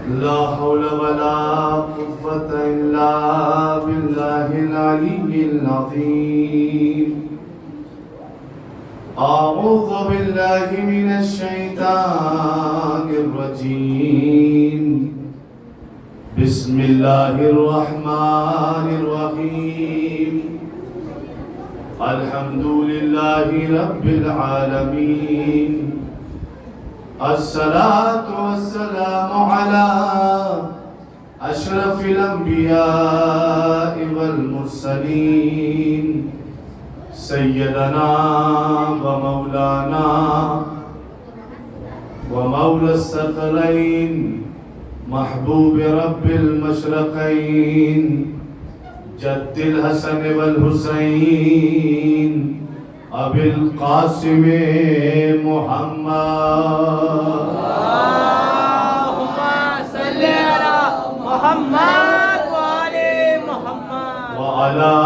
لا حول ولا قوة إلا بالله العلي العظيم. أعوذ بالله من الشيطان الرجيم. بسم الله الرحمن الرحيم. الحمد لله رب العالمين. الصلاة والسلام على أشرف الأنبياء والمرسلين سيدنا ومولانا ومولى الثقلين محبوب رب المشرقين جد الحسن والحسين ابی القاسم محمد. اللهم صل على محمد وعلى محمد وعلى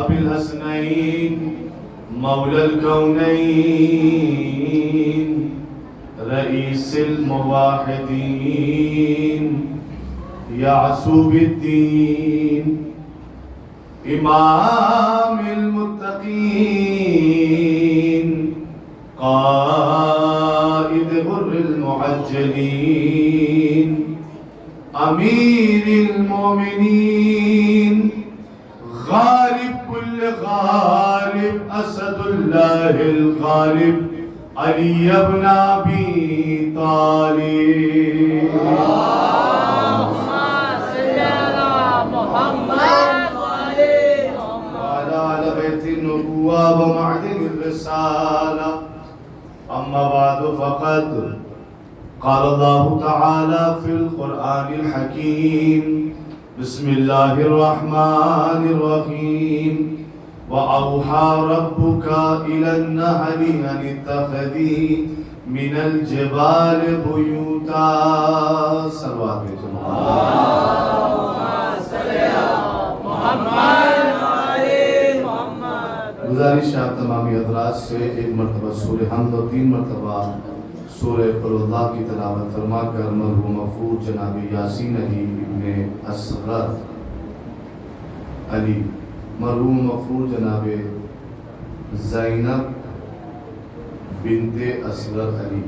ابی الحسنین مولا الکونین رئیس الموحدین یعصوب الدین امام المتقین قائد غر المعجلین امیر المومنین غالب كل غالب اسد اللہ الغالب علی ابن ابی طالب. اللهم صل على محمد وعلى آل بيت النبوة ومعدن الرسالة. أما بعد فقد قال الله تعالى في القرآن الحكيم. بسم الله الرحمن الرحيم. وأوحى ربك إلى النحل أن اتخذي من الجبال بيوتا. صلوات اللهم صل على محمد وعلى محمد. گزارش ہے آپ تمامی حضرات سے ایک مرتبہ سورہ حمد اور 3 مرتبہ سورہ قل اللہ کی تلاوت فرما کر مرحوم مغفور جناب یاسین علی ابن اصغر علی، مرحوم مغفور جناب زینب بنت اصغر علی،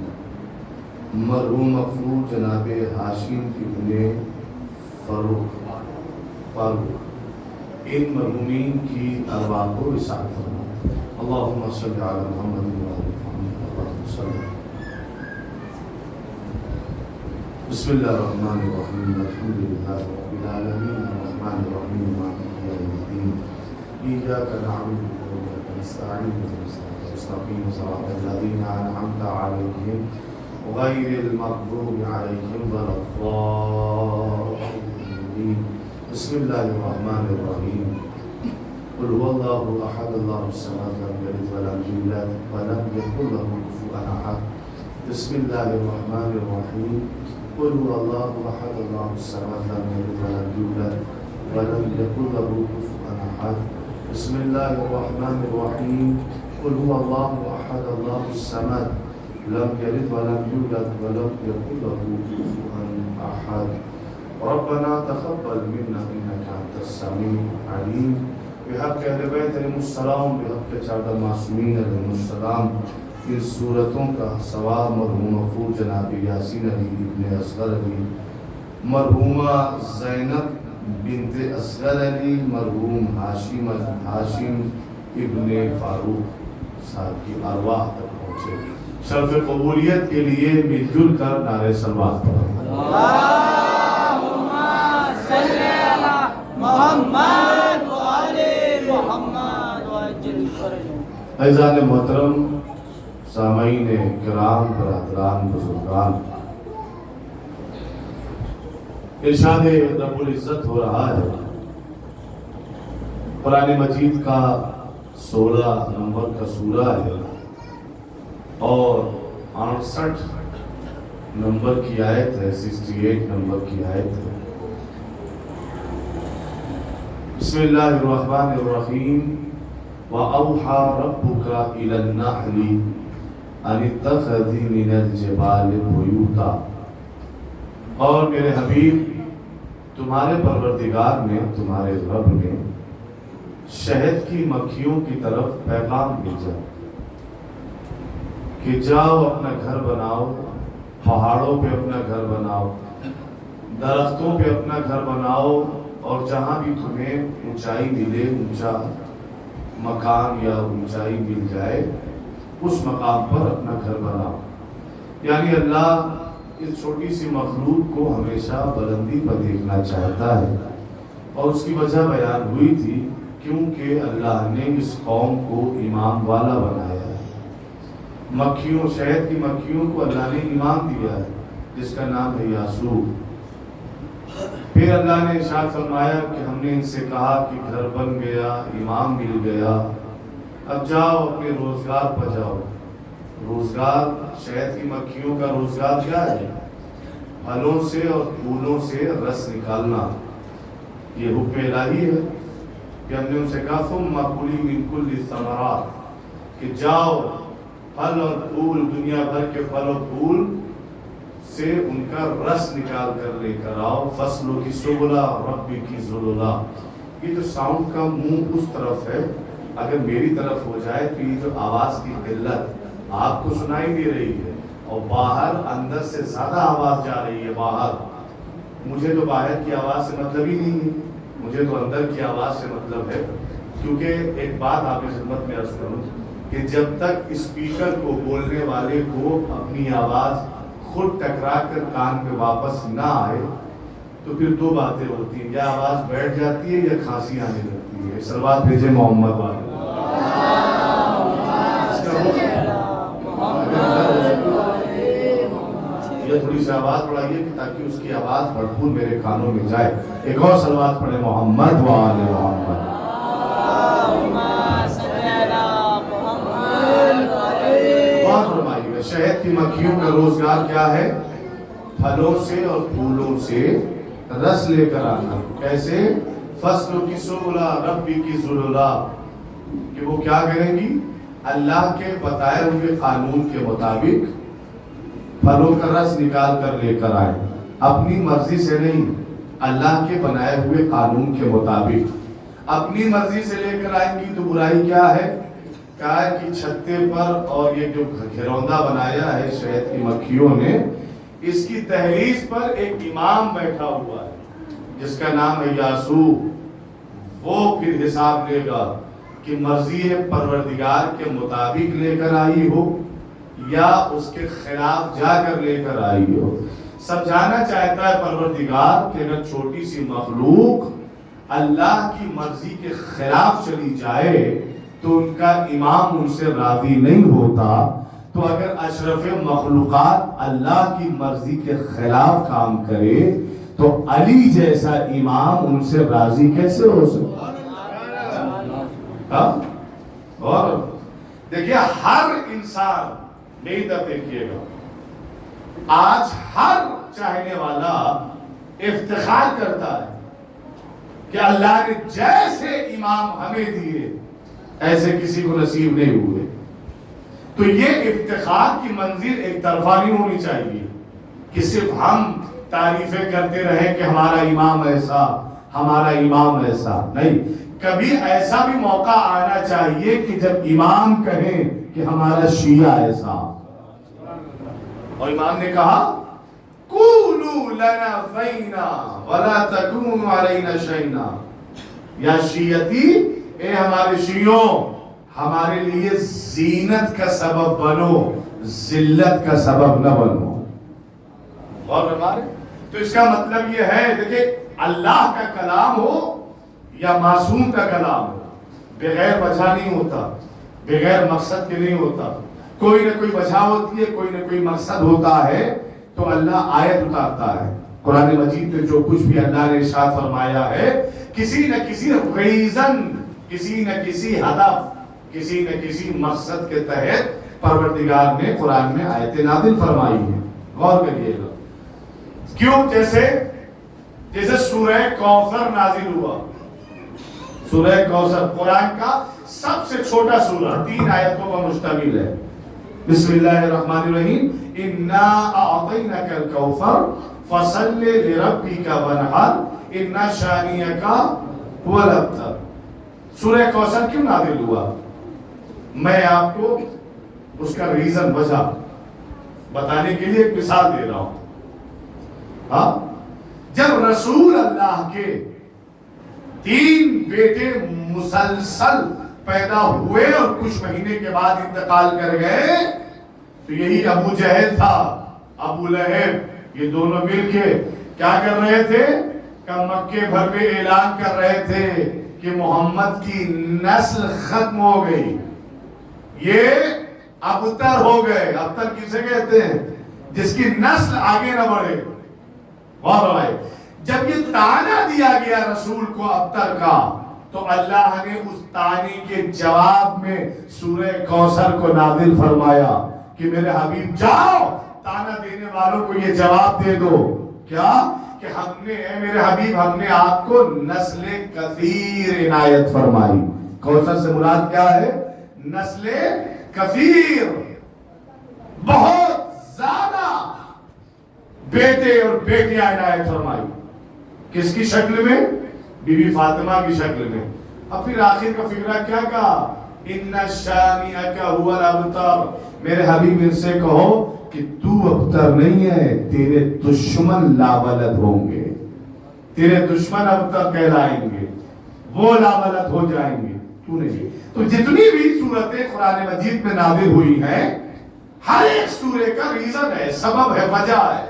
مرحوم مغفور جناب ہاشم ابن فاروق، ان مرحومین کی ارواح کو وصال فرما. اللہم صلی علی محمد وعلی محمد. اللہم صلی. بسم اللہ الرحمن الرحیم. الحمد للہ رب العالمین الرحمن الرحیم مالک یوم الدین. ایاک نعبد وإیاک نستعین اهدنا الصراط المستقیم صراط الذین أنعمت علیہم غیر المغضوب علیہم ولا الضالین. بسم اللہ الرحمن الرحیم. قل هو اللہ احد اللہ الصمد لم یلد ولم یولد ولم یکن له کفوا احد. بسم اللہ الرحمن الرحیم. قل هو اللہ احد اللہ الصمد لم یلد ولم یولد ولم یکن له کفوا احد. بسم اللہ الرحمن الرحیم. قل هو اللہ احد اللہ الصمد لم یلد ولم یولد ولم یکن له کفوا احد. ربنا تقبل منا انك انت السميع العليم. بحق اہل بیت علیہ السلام، بحق چارہ معصومین علیہ السلام. ان صورتوں کا ثواب مرحوم مغفور جناب یاسین علی ابن اصغر علی، مرحومہ زینب بنت اصغر علی، مرحوم ہاشم ابن فاروق صاحب کی ارواح تک پہنچے. شرف قبولیت کے لیے مل جل کر نعرہ صلوات پڑھیں. محمد وعلى محمد وعجل فرجهم. عزیزان محترم، سامعین کرام، برادران، بزرگان، ارشاد رب العزت ہو رہا ہے. قرآن مجید کا 16 نمبر کا سورہ ہے اور 68 نمبر کی آیت ہے، 68 نمبر کی آیت ہے. بسم اللہ الرحمن الرحیم. وَأَوْحَى رَبُّكَ إِلَى النَّحْلِ أَنِ اتَّخِذِي مِنَ الْجِبَالِ بُيُوتًا. اور میرے حبیب تمہارے پروردگار نے، تمہارے رب نے شہد کی مکھیوں کی طرف پیغام بھیجا کہ جاؤ اپنا گھر بناؤ، پہاڑوں پہ اپنا گھر بناؤ، درختوں پہ اپنا گھر بناؤ، اور جہاں بھی تمہیں اونچائی ملے، اونچا مکان یا اونچائی مل جائے، اس مقام پر اپنا گھر بناؤ۔ یعنی اللہ اس چھوٹی سی مخلوق کو ہمیشہ بلندی پر دیکھنا چاہتا ہے، اور اس کی وجہ بیان ہوئی تھی کیونکہ اللہ نے اس قوم کو امام والا بنایا ہے۔ مکھیوں، شہد کی مکھیوں کو اللہ نے امام دیا ہے جس کا نام ہے یاسوب۔ پھر اللہ نے ارشاد فرمایا کہ ہم نے ان سے کہا کہ گھر بن گیا، امام مل گیا، اب جاؤ اپنے روزگار پر جاؤ۔ روزگار، شہد کی مکھیوں کا روزگار کیا ہے؟ پھلوں سے اور پھولوں سے رس نکالنا، یہ حکم الہی ہے کہ ہم نے ان سے کہا ثم کلی من کل الثمرات، کہ جاؤ پھل اور پھول، دنیا بھر کے پھل اور پھول سے ان کا رس نکال کر لے کر آؤ۔ فصلوں کی سبلا ربی کی ذللا، یہ جو ساؤنڈ کا منہ اس طرف ہے، اگر میری طرف ہو جائے تو یہ جو آواز کی قلت آپ کو سنائی دے رہی ہے، اور باہر اندر سے زیادہ آواز جا رہی ہے باہر، مجھے تو باہر کی آواز سے مطلب ہی نہیں ہے، مجھے تو اندر کی آواز سے مطلب ہے۔ کیونکہ ایک بات آپ کی خدمت میں عرض کروں کہ جب تک اسپیکر کو، بولنے والے کو اپنی آواز خود ٹکرا کر کان پہ واپس نہ آئے تو پھر دو باتیں ہوتی ہیں، یا آواز بیٹھ جاتی ہے یا کھانسی آنے لگتی ہے۔ سلوات بھیجے محمد والے۔ یہ تھوڑی سی آواز بڑھائیے تاکہ اس کی آواز بھرپور میرے کانوں میں جائے۔ ایک اور سلوات پڑھے محمد وآل محمد۔ شہد کی مکھیوں کا روزگار کیا ہے؟ پھلوں سے اور پھولوں سے رس لے کر آنا۔ کیسے؟ فصلوں کی سبلا ربی کی ذللا، کہ وہ کیا کریں گی؟ اللہ کے بتائے ہوئے قانون کے مطابق پھلوں کا رس نکال کر لے کر آئیں، اپنی مرضی سے نہیں، اللہ کے بنائے ہوئے قانون کے مطابق۔ اپنی مرضی سے لے کر آئیں گی تو برائی کیا ہے؟ کہا کہ چھتے پر اور یہ جو گھروندہ بنایا ہے شہد کی مکھیوں نے، اس کی تحریز پر ایک امام بیٹھا ہوا ہے جس کا نام ہے یاسوب۔ وہ پھر حساب لے گا کہ مرضی پروردگار کے مطابق لے کر آئی ہو یا اس کے خلاف جا کر لے کر آئی ہو۔ سمجھانا چاہتا ہے پروردگار کہ اگر چھوٹی سی مخلوق اللہ کی مرضی کے خلاف چلی جائے تو ان کا امام ان سے راضی نہیں ہوتا، تو اگر اشرف مخلوقات اللہ کی مرضی کے خلاف کام کرے تو علی جیسا امام ان سے راضی کیسے ہو سکتا؟ اور دیکھیے ہر انسان، میری طرف دیکھیے گا، آج ہر چاہنے والا افتخار کرتا ہے کہ اللہ نے جیسے امام ہمیں دیے ایسے کسی کو نصیب نہیں ہوئے۔ تو یہ افتخار کی منزل ایک طرفہ نہیں ہونی چاہیے کہ صرف ہم تعریفیں کرتے رہیں کہ ہمارا امام ایسا، ہمارا امام ایسا نہیں۔ کبھی ایسا بھی موقع آنا چاہیے کہ جب امام کہیں کہ ہمارا شیعہ ایسا، اور امام نے کہا قولوا لنا فینا ولا تکونوا علینا شیئا، یا شیعتی، اے ہمارے شیعوں، ہمارے لیے زینت کا سبب بنو، ذلت کا سبب نہ بنو۔ اور ہمارے تو اس کا مطلب یہ ہے، دیکھیں اللہ کا کلام ہو یا معصوم کا کلام ہو، بغیر وجہ نہیں ہوتا، بغیر مقصد کے نہیں ہوتا، کوئی نہ کوئی وجہ ہوتی ہے، کوئی نہ کوئی مقصد ہوتا ہے، تو اللہ آیت اتارتا ہے۔ قرآن مجید میں جو کچھ بھی اللہ نے ارشاد فرمایا ہے، کسی نہ کسی ریزن، کسی نہ کسی ہدف، کسی نہ کسی مقصد کے تحت پروردگار نے قرآن میں آیت نازل فرمائی ہے۔ غور کریے گا کیوں؟ جیسے سورہ کوثر نازل ہوا، سورہ کوثر قرآن کا سب سے چھوٹا سورہ، 3 آیتوں پر مشتمل ہے۔ بسم اللہ الرحمن الرحیم، انا اعطیناک الکوثر فصل لربک وانحر ان شانئک هو الابتر. سورہ کوثر کیوں نازل ہوا؟ میں آپ کو اس کا ریزن وجہ بتانے کے لیے ایک مثال دے رہا ہوں. ہاں، جب رسول اللہ کے 3 بیٹے مسلسل پیدا ہوئے اور کچھ مہینے کے بعد انتقال کر گئے تو یہی ابو جہل تھا، ابو لہب، یہ دونوں مل کے کیا کر رہے تھے کہ مکے بھر میں اعلان کر رہے تھے کہ محمد کی نسل ختم ہو گئی، یہ ابتر ہو گئے. ابتر کسے کہتے ہیں؟ جس کی نسل آگے نہ بڑھے. جب یہ تانا دیا گیا رسول کو ابتر کا تو اللہ نے اس تانے کے جواب میں سورہ کوثر کو نازل فرمایا کہ میرے حبیب جاؤ تانا دینے والوں کو یہ جواب دے دو. کیا کہ ہم نے، اے میرے حبیب، ہم نے آپ کو نسل کثیر عنایت فرمائی. کوثر سے مراد کیا ہے؟ نسل کثیر، بہت زیادہ بیٹے اور بیٹیاں عنایت فرمائی. کس کی شکل میں؟ بی بی فاطمہ کی شکل میں. اب پھر آخر کا فکرہ کیا کہا؟ ان شانئک هو الابتر. میرے حبیب ان سے کہو کہ تو ابتر نہیں ہے، تیرے دشمن لابلد ہوں گے، تیرے دشمن ابتر کہلائیں گے، وہ لابلد ہو جائیں گے، تو نہیں. تو جتنی بھی صورتیں قرآن مجید میں نازل ہوئی ہیں، ہر ایک سورے کا ریزن ہے، سبب ہے، وجہ ہے.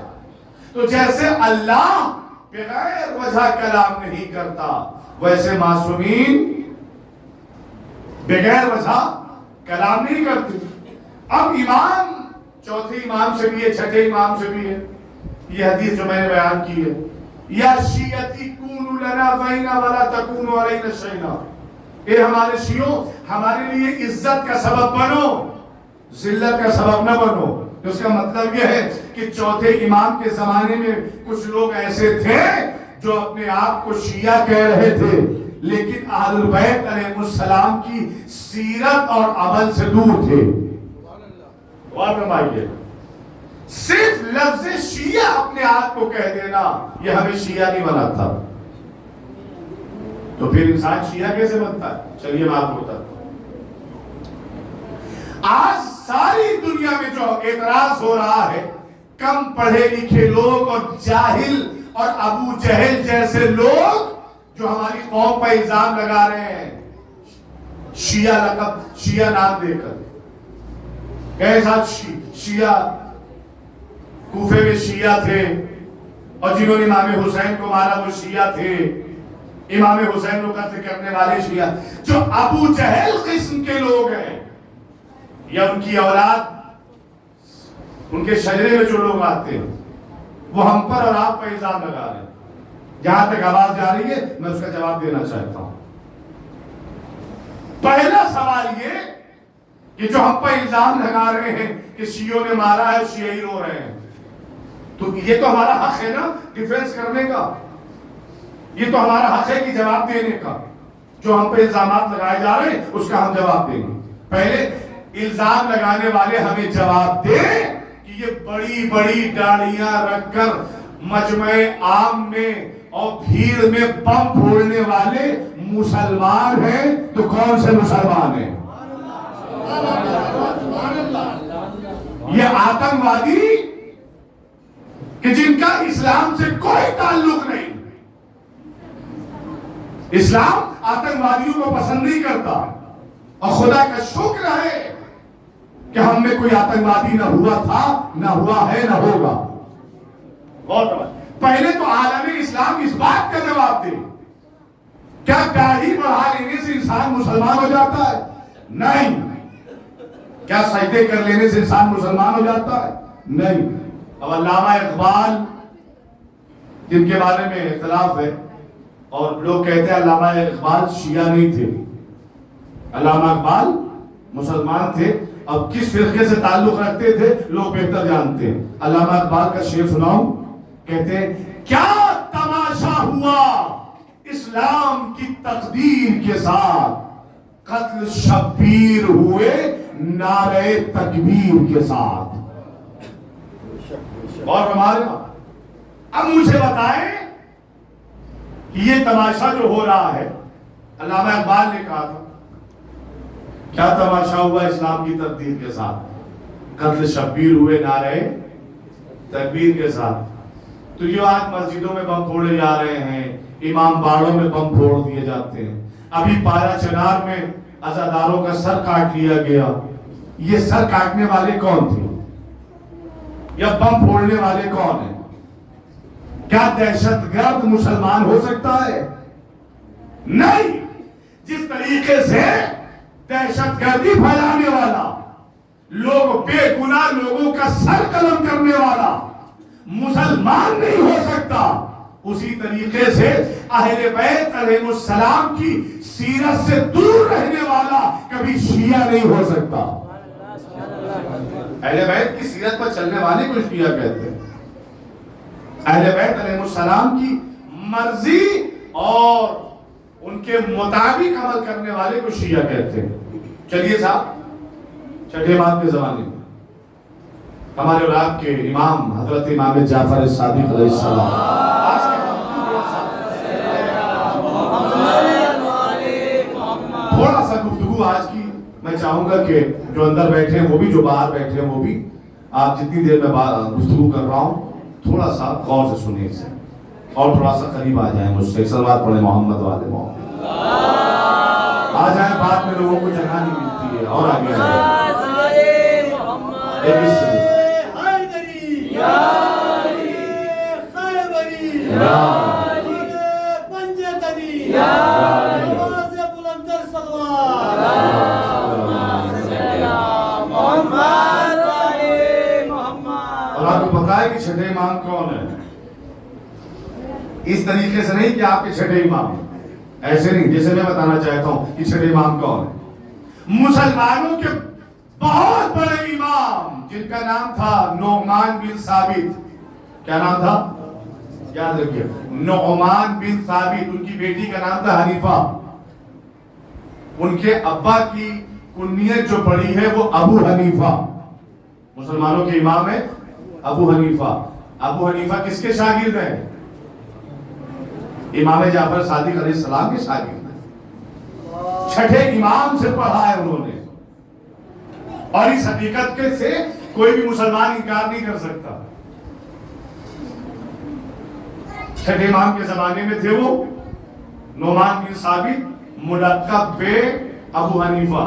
تو جیسے اللہ بغیر وجہ کلام نہیں کرتا، ویسے معصومین بغیر وجہ کلام نہیں کرتے. اب امام، چوتھے امام سے بھی ہے، چھٹے امام سے بھی ہے یہ حدیث جو میں نے بیان کی ہے، یا شیعتی کونوا لنا فینا ولا تکونوا علینا شیئا. اے ہمارے شیعوں، ہمارے لیے عزت کا سبب بنو، ذلت کا سبب نہ بنو. اس کا مطلب یہ ہے کہ چوتھے امام کے زمانے میں کچھ لوگ ایسے تھے جو اپنے آپ کو شیعہ کہہ رہے تھے، لیکن اہل بیت علیہ السلام کی سیرت اور عمل سے دور تھے. صرف لفظ شیعہ اپنے آپ کو کہہ دینا یہ ہمیں شیعہ نہیں بناتا. تو پھر انسان شیعہ کیسے بنتا ہے؟ چلیے میں آپ کو بتاتا ہوں. آج ساری دنیا میں جو اعتراض ہو رہا ہے، کم پڑھے لکھے لوگ اور جاہل اور ابو جہل جیسے لوگ جو ہماری قوم پر الزام لگا رہے ہیں شیعہ لقب، شیعہ نام دے کر. کیسا شیعہ؟ کوفے میں شیعہ تھے، اور جنہوں نے امام حسین کو مارا وہ شیعہ تھے، امام حسین کو قتل کرنے والے شیعہ. جو ابو جہل قسم کے لوگ ہیں یا ان کی اولاد، ان کے شجرے میں جو لوگ آتے ہیں، وہ ہم پر اور آپ پر الزام لگا رہے ہیں. جہاں تک آواز جا رہی ہے میں اس کا جواب دینا چاہتا ہوں. پہلا سوال یہ کہ جو ہم پر الزام لگا رہے ہیں کہ شیعوں نے مارا ہے، شیعی رو رہے ہیں، تو یہ تو ہمارا حق ہے نا ڈیفینس کرنے کا، یہ تو ہمارا حق ہے کہ جواب دینے کا. جو ہم پہ الزامات لگائے جا رہے ہیں اس کا ہم جواب دیں گے. پہلے الزام لگانے والے ہمیں جواب دیں کہ یہ بڑی بڑی داڑیاں رکھ کر مجمع عام میں اور بھیڑ میں بم پھوڑنے والے مسلمان ہیں، تو کون سے مسلمان ہیں؟ یہ آتنکوادی کہ جن کا اسلام سے کوئی تعلق نہیں. اسلام آتنکوادیوں کو پسند نہیں کرتا، اور خدا کا شکر ہے کہ ہم میں کوئی آتنکوادی نہ ہوا تھا، نہ ہوا ہے، نہ ہوگا. پہلے تو عالم اسلام اس بات کا جواب دے، کیا داڑھی بڑھا لینے سے انسان مسلمان ہو جاتا ہے؟ نہیں. کیا سجدے کر لینے سے انسان مسلمان ہو جاتا ہے؟ نہیں. اب علامہ اقبال، جن کے بارے میں اختلاف ہے اور لوگ کہتے ہیں علامہ اقبال شیعہ نہیں تھے، علامہ اقبال مسلمان تھے. اب کس فرقے سے تعلق رکھتے تھے لوگ بہتر جانتے ہیں. علامہ اقبال کا شعر سناؤں. کہتے ہیں کیا تماشا ہوا اسلام کی تقدیر کے ساتھ، قتل شبیر ہوئے نعرے تکبیر کے ساتھ. اور ہمارے اب مجھے بتائیں کہ یہ تماشا جو ہو رہا ہے، علامہ اقبال نے کہا تھا کیا تماشا ہوا اسلام کی تبدیل کے ساتھ؟ قتل شبیر ہوئے نعرے تکبیر کے ساتھ۔ تو یہ آج مسجدوں میں بم پھوڑے جا رہے ہیں، امام باڑوں میں بم پھوڑ دیے جاتے ہیں۔ ابھی پارا چنار میں عزاداروں کا سر کاٹ لیا گیا۔ یہ سر کاٹنے والے کون تھے یا بم پھوڑنے والے کون ہیں؟ کیا دہشت گرد مسلمان ہو سکتا ہے؟ نہیں۔ جس طریقے سے دہشت گردی پھیلانے والا، لوگ بے گناہ لوگوں کا سر قلم کرنے والا مسلمان نہیں ہو سکتا، اسی طریقے سے اہل بیت علیہ السلام کی سیرت سے دور رہنے والا کبھی شیعہ نہیں ہو سکتا۔ اہل بیت کی سیرت پر چلنے والے کو شیعہ کہتے ہیں، اہل بیت علیہ السلام کی مرضی اور ان کے مطابق عمل کرنے والے کو شیعہ کہتے ہیں۔ چلیے صاحب، چھٹے امام کے زمانے میں ہمارے اولاد کے امام حضرت امام جعفر صادق علیہ السلام، تھوڑا سا گفتگو آج کی میں چاہوں گا کہ جو اندر بیٹھے ہیں وہ بھی، جو باہر بیٹھے ہیں وہ بھی، آپ جتنی دیر میں گفتگو کر رہا ہوں تھوڑا سا غور سے سنیں اسے اور تھوڑا سا قریب آ جائیں مجھ سے، صلوات پڑھیں محمد والے محمد، آ جائیں، بات میں لوگوں کو جگہ نہیں ملتی ہے، اور آگے اور آپ کو پتا ہے کہ چھٹے امام کون ہے؟ اس طریقے سے نہیں کہ آپ کے چھٹے امام، ایسے نہیں جیسے میں بتانا چاہتا ہوں کہ چھٹے امام کون ہے۔ مسلمانوں کے بہت بڑے امام جن کا نام تھا نعمان بن ثابت، کیا نام تھا؟ یاد رکھیے، نعمان بن ثابت، ان کی بیٹی کا نام تھا حنیفہ، ان کے ابا کی کنیت جو پڑی ہے وہ ابو حنیفہ، مسلمانوں کے امام ہے ابو حنیفہ۔ ابو حنیفہ کس کے شاگرد ہیں؟ امام جعفر صادق علیہ السلام کے شاگرد ہیں، چھٹے امام سے پڑھا ہے انہوں نے، اور اس حقیقت کے سے کوئی بھی مسلمان انکار نہیں کر سکتا۔ چھٹے امام کے زمانے میں تھے وہ نعمان بن ثابت ملقب بے ابو حنیفہ۔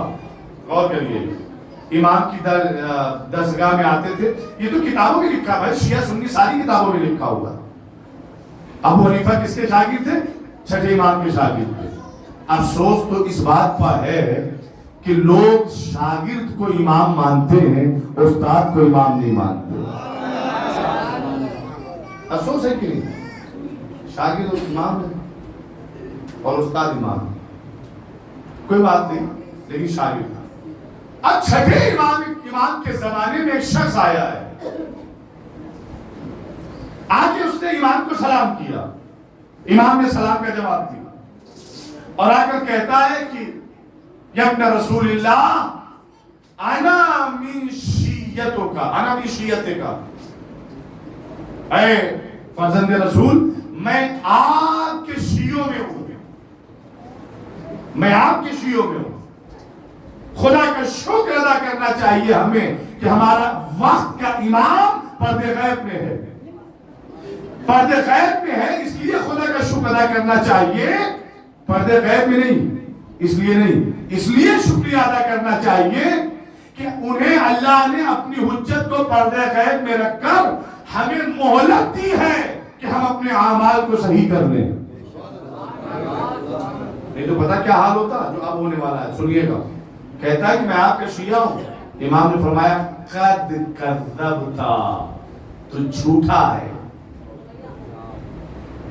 غور کریے، امام کی درسگاہ میں آتے تھے، یہ تو کتابوں میں لکھا ہے، شیعہ سنی ساری کتابوں میں لکھا ہوا۔ ابو حنیفہ کس کے شاگرد تھے؟ چھٹے امام کے شاگرد تھے۔ افسوس تو اس بات پر ہے کہ لوگ شاگرد کو امام مانتے ہیں، استاد کو امام نہیں مانتے۔ افسوس ہے کہ نہیں؟ شاگرد امام ہے اور استاد امام ہے، کوئی بات نہیں، لیکن شاگرد۔ اب چھٹے امام کے زمانے میں ایک شخص آیا ہے، آگے اس نے امام کو سلام کیا، امام نے سلام کا جواب دیا اور آ کر کہتا ہے کہ یا ابن رسول اللہ انا من شیعتک، انا من شیعتک، اے فرزند رسول میں آپ کے شیعوں میں ہوں، میں آپ کے شیعوں میں ہوں۔ خدا کا شکر ادا کرنا چاہیے ہمیں کہ ہمارا وقت کا امام پردے غیب میں ہے، پردے غیب میں ہے، اس لیے خدا کا شکر ادا کرنا چاہیے، پردے غیب میں نہیں، اس لیے نہیں، اس لیے شکریہ ادا کرنا چاہیے کہ انہیں اللہ نے اپنی حجت کو پردے غیب میں رکھ کر ہمیں مہلت دی ہے کہ ہم اپنے اعمال کو صحیح کر لیں۔ نہیں تو پتہ کیا حال ہوتا جو اب ہونے والا ہے، سنیے گا، کہتا ہے کہ میں آپ کا شیعہ ہوں، امام نے فرمایا قد کذبتا، تو جھوٹا ہے،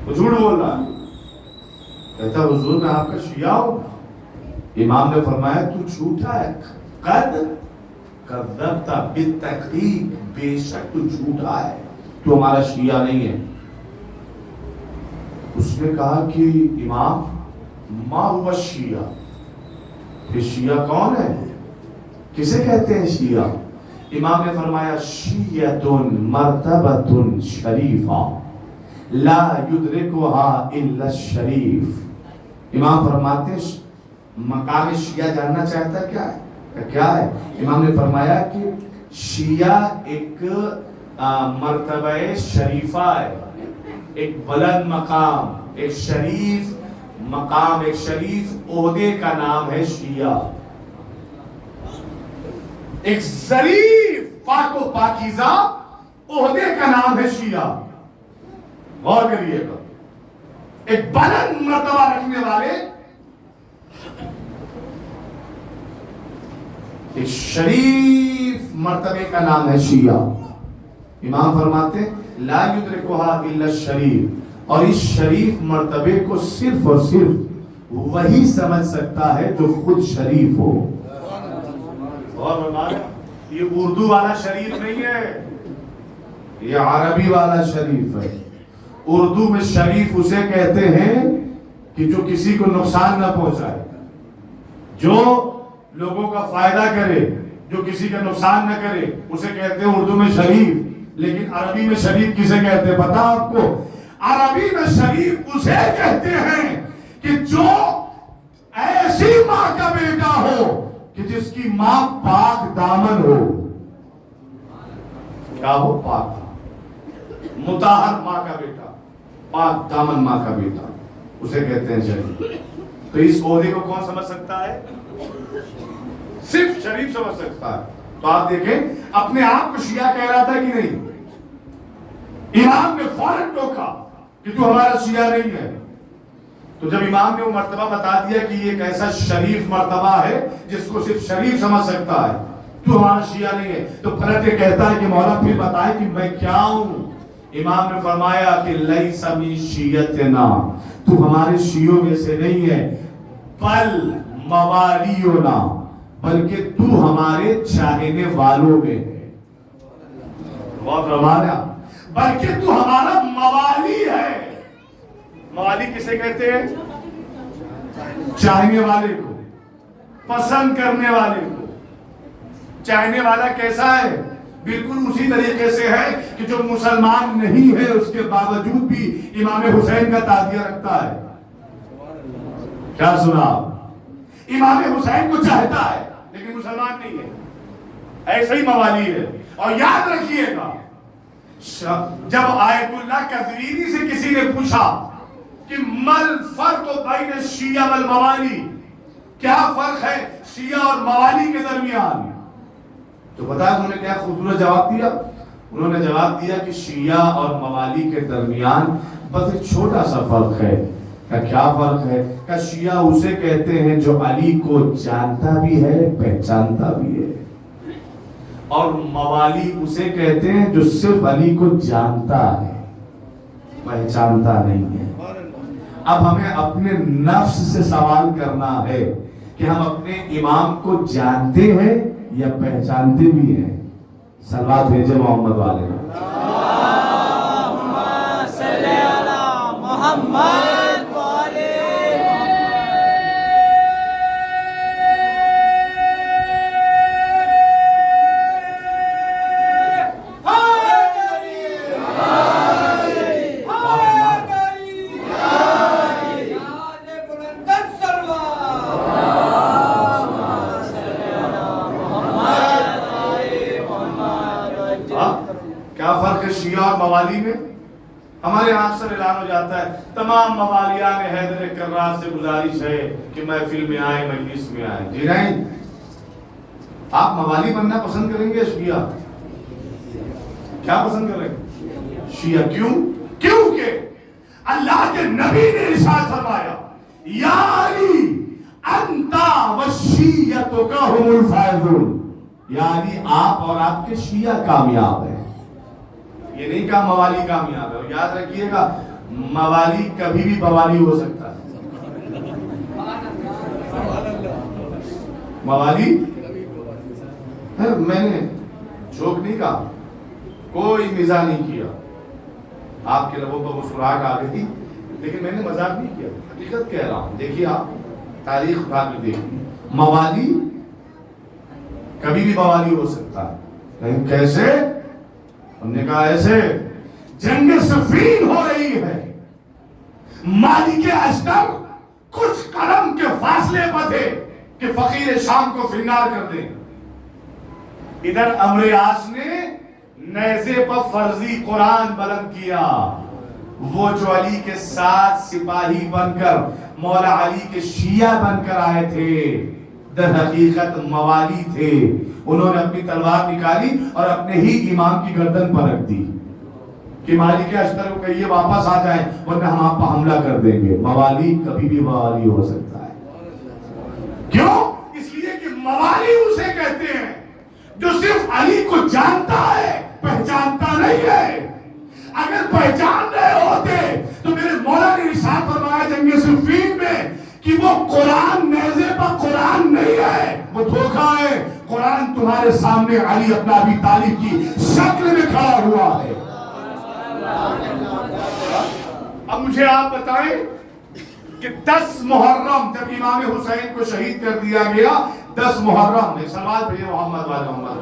وہ جھوٹ بول رہا ہے۔ کہتا حضور میں آپ کا شیعہ ہوں، امام نے فرمایا تو جھوٹا ہے، قد کذبتا، بالتحقیق بے شک تو جھوٹا ہے، تو ہمارا شیعہ نہیں ہے۔ اس نے کہا کہ امام ما ہوا شیعہ، کہ شیعہ کون ہے، کسے کہتے ہیں شیعہ؟ امام نے فرمایا شیعۃ مرتبۃ شریفہ، لا یدرکها الا الشریف۔ امام فرماتے ہیں مقام شیعہ جاننا چاہتا کیا ہے؟ امام نے فرمایا کہ شیعہ ایک مرتبہ شریفہ ہے، ایک بلند مقام، ایک شریف مقام، ایک شریف عہدے کا نام ہے شیعہ، ایک ظریف پاک و پاکیزہ عہدے کا نام ہے شیعہ۔ غور کریے گا، ایک بلند مرتبہ رکھنے والے ایک شریف مرتبے کا نام ہے شیعہ۔ امام فرماتے لا یدرکها الا الشریف، اور اس شریف مرتبے کو صرف اور صرف وہی سمجھ سکتا ہے جو خود شریف ہو۔ اور یہ اردو والا شریف نہیں ہے، یہ عربی والا شریف ہے۔ اردو میں شریف اسے کہتے ہیں کہ جو کسی کو نقصان نہ پہنچائے، جو لوگوں کا فائدہ کرے، جو کسی کا نقصان نہ کرے، اسے کہتے ہیں اردو میں شریف۔ لیکن عربی میں شریف کسے کہتے ہیں پتا آپ کو؟ عربی میں شریف اسے کہتے ہیں کہ جو ایسی ماں کا بیٹا ہو کہ جس کی ماں پاک دامن ہو، کیا ہو؟ پاک مطہر ماں کا بیٹا، پاک دامن ماں کا بیٹا، اسے کہتے ہیں شریف۔ تو اس عہدے کو کون سمجھ سکتا ہے؟ صرف شریف سمجھ سکتا ہے۔ تو آپ دیکھیں اپنے آپ کو شیعہ کہہ رہا تھا کہ نہیں؟ امام نے فوراً ٹوکا کہ تو ہمارا شیعہ نہیں ہے۔ تو جب امام نے وہ مرتبہ بتا دیا کہ یہ ایک ایسا شریف مرتبہ ہے جس کو صرف شریف سمجھ سکتا ہے، تو ہمارا شیعہ نہیں ہے، تو پلٹ کے کہتا ہے کہ مولا پھر بتائے کہ میں کیا ہوں؟ امام نے فرمایا کہ لیس من شیعتنا، تو ہمارے شیعوں میں سے نہیں ہے، بل موالینا، بلکہ تو ہمارے چاہنے والوں میں ہے۔ بہت رمانا، بلکہ تو ہمارا موالی ہے۔ موالی کسے کہتے ہیں؟ چاہنے والے کو، پسند کرنے والے کو۔ چاہنے والا کیسا ہے؟ بالکل اسی طریقے سے ہے کہ جو مسلمان نہیں ہے اس کے باوجود بھی امام حسین کا تعزیہ رکھتا ہے۔ کیا سنا؟ امام حسین کو چاہتا ہے لیکن مسلمان نہیں ہے، ایسا ہی موالی ہے۔ اور یاد رکھیے گا، جب آیت اللہ قزوینی سے کسی نے پوچھا کہ مل فرق بین الشیعہ والموالی، کیا فرق ہے شیعہ اور موالی کے درمیان، تو پتا ہے انہوں نے کیا خوبصورت جواب دیا؟ انہوں نے جواب دیا کہ شیعہ اور موالی کے درمیان بس ایک چھوٹا سا فرق ہے۔ کیا فرق ہے؟ کہ شیعہ اسے کہتے ہیں جو علی کو جانتا بھی ہے، پہچانتا بھی ہے، اور موالی اسے کہتے ہیں جو صرف علی کو جانتا ہے، پہچانتا نہیں ہے۔ اب ہمیں اپنے نفس سے سوال کرنا ہے کہ ہم اپنے امام کو جانتے ہیں یا پہچانتے بھی ہیں؟ صلوات بھیجے محمد والے۔ اللہم صلی علی محمد شیعہ اور موالی میں؟ ہمارے یہاں اکثر اعلان ہو جاتا ہے تمام موالیان حیدر کرار سے گزارش ہے کہ محفل میں آئے، مجلس میں آئے۔ جی نہیں، آپ موالی بننا پسند کریں گے شیعہ؟ کیا پسند کریں گے؟ شیعہ۔ کیوں؟ کیونکہ اللہ کے نبی نے ارشاد فرمایا یا علی انتا والشیعۃ هم الفائزون، یعنی آپ اور آپ کے شیعہ کامیاب ہیں۔ یہ نہیں کہا موالی کامیاب ہے۔ اور یاد رکھیے گا موالی کبھی بھی بوالی ہو سکتا ہے۔ موالی میں نے جھوک نہیں کہا، کوئی مزاح نہیں کیا، آپ کے لبوں پر مسکراہٹ آ گئی تھی لیکن میں نے مذاق نہیں کیا، حقیقت کہہ رہا ہوں۔ دیکھیے آپ تاریخ اٹھا کے دیکھیے، موالی کبھی بھی موالی ہو سکتا ہے، لیکن کیسے؟ ہم نے کہا ایسے جنگ صفین ہو رہی ہے، مالک اشتر کچھ قدم کے فاصلے پر تھے کہ فقیر شام کو فنار کر دیں. ادھر عمرو عاص نے نیزے پر فرضی قرآن بلند کیا. وہ جو علی کے ساتھ سپاہی بن کر مولا علی کے شیعہ بن کر آئے تھے، در حقیقت موالی تھے. انہوں نے اپنی تلوار نکالی اور اپنے ہی امام کی گردن پر رکھ دی کہ مالک اشتر کو کہیے واپس آ جائیں ورنہ ہم آپ پر حملہ کر دیں گے. موالی کبھی بھی موالی ہو سکتا ہے. کیوں؟ اس لیے کہ موالی اسے کہتے ہیں جو صرف علی کو جانتا ہے، پہچانتا نہیں ہے. اگر پہچان رہے ہوتے تو میرے مولا نے ارشاد فرمایا جنگ صفین میں کہ وہ قرآن نیزے پر قرآن نہیں ہے، وہ دھوکہ ہے. قرآن تمہارے سامنے علی ابن ابی طالب کی شکل میں کھڑا ہوا ہے. اب مجھے آپ بتائیں کہ 10 محرم جب امام حسین کو شہید کر دیا گیا، 10 محرم میں سوال بھیجے محمد والے محمد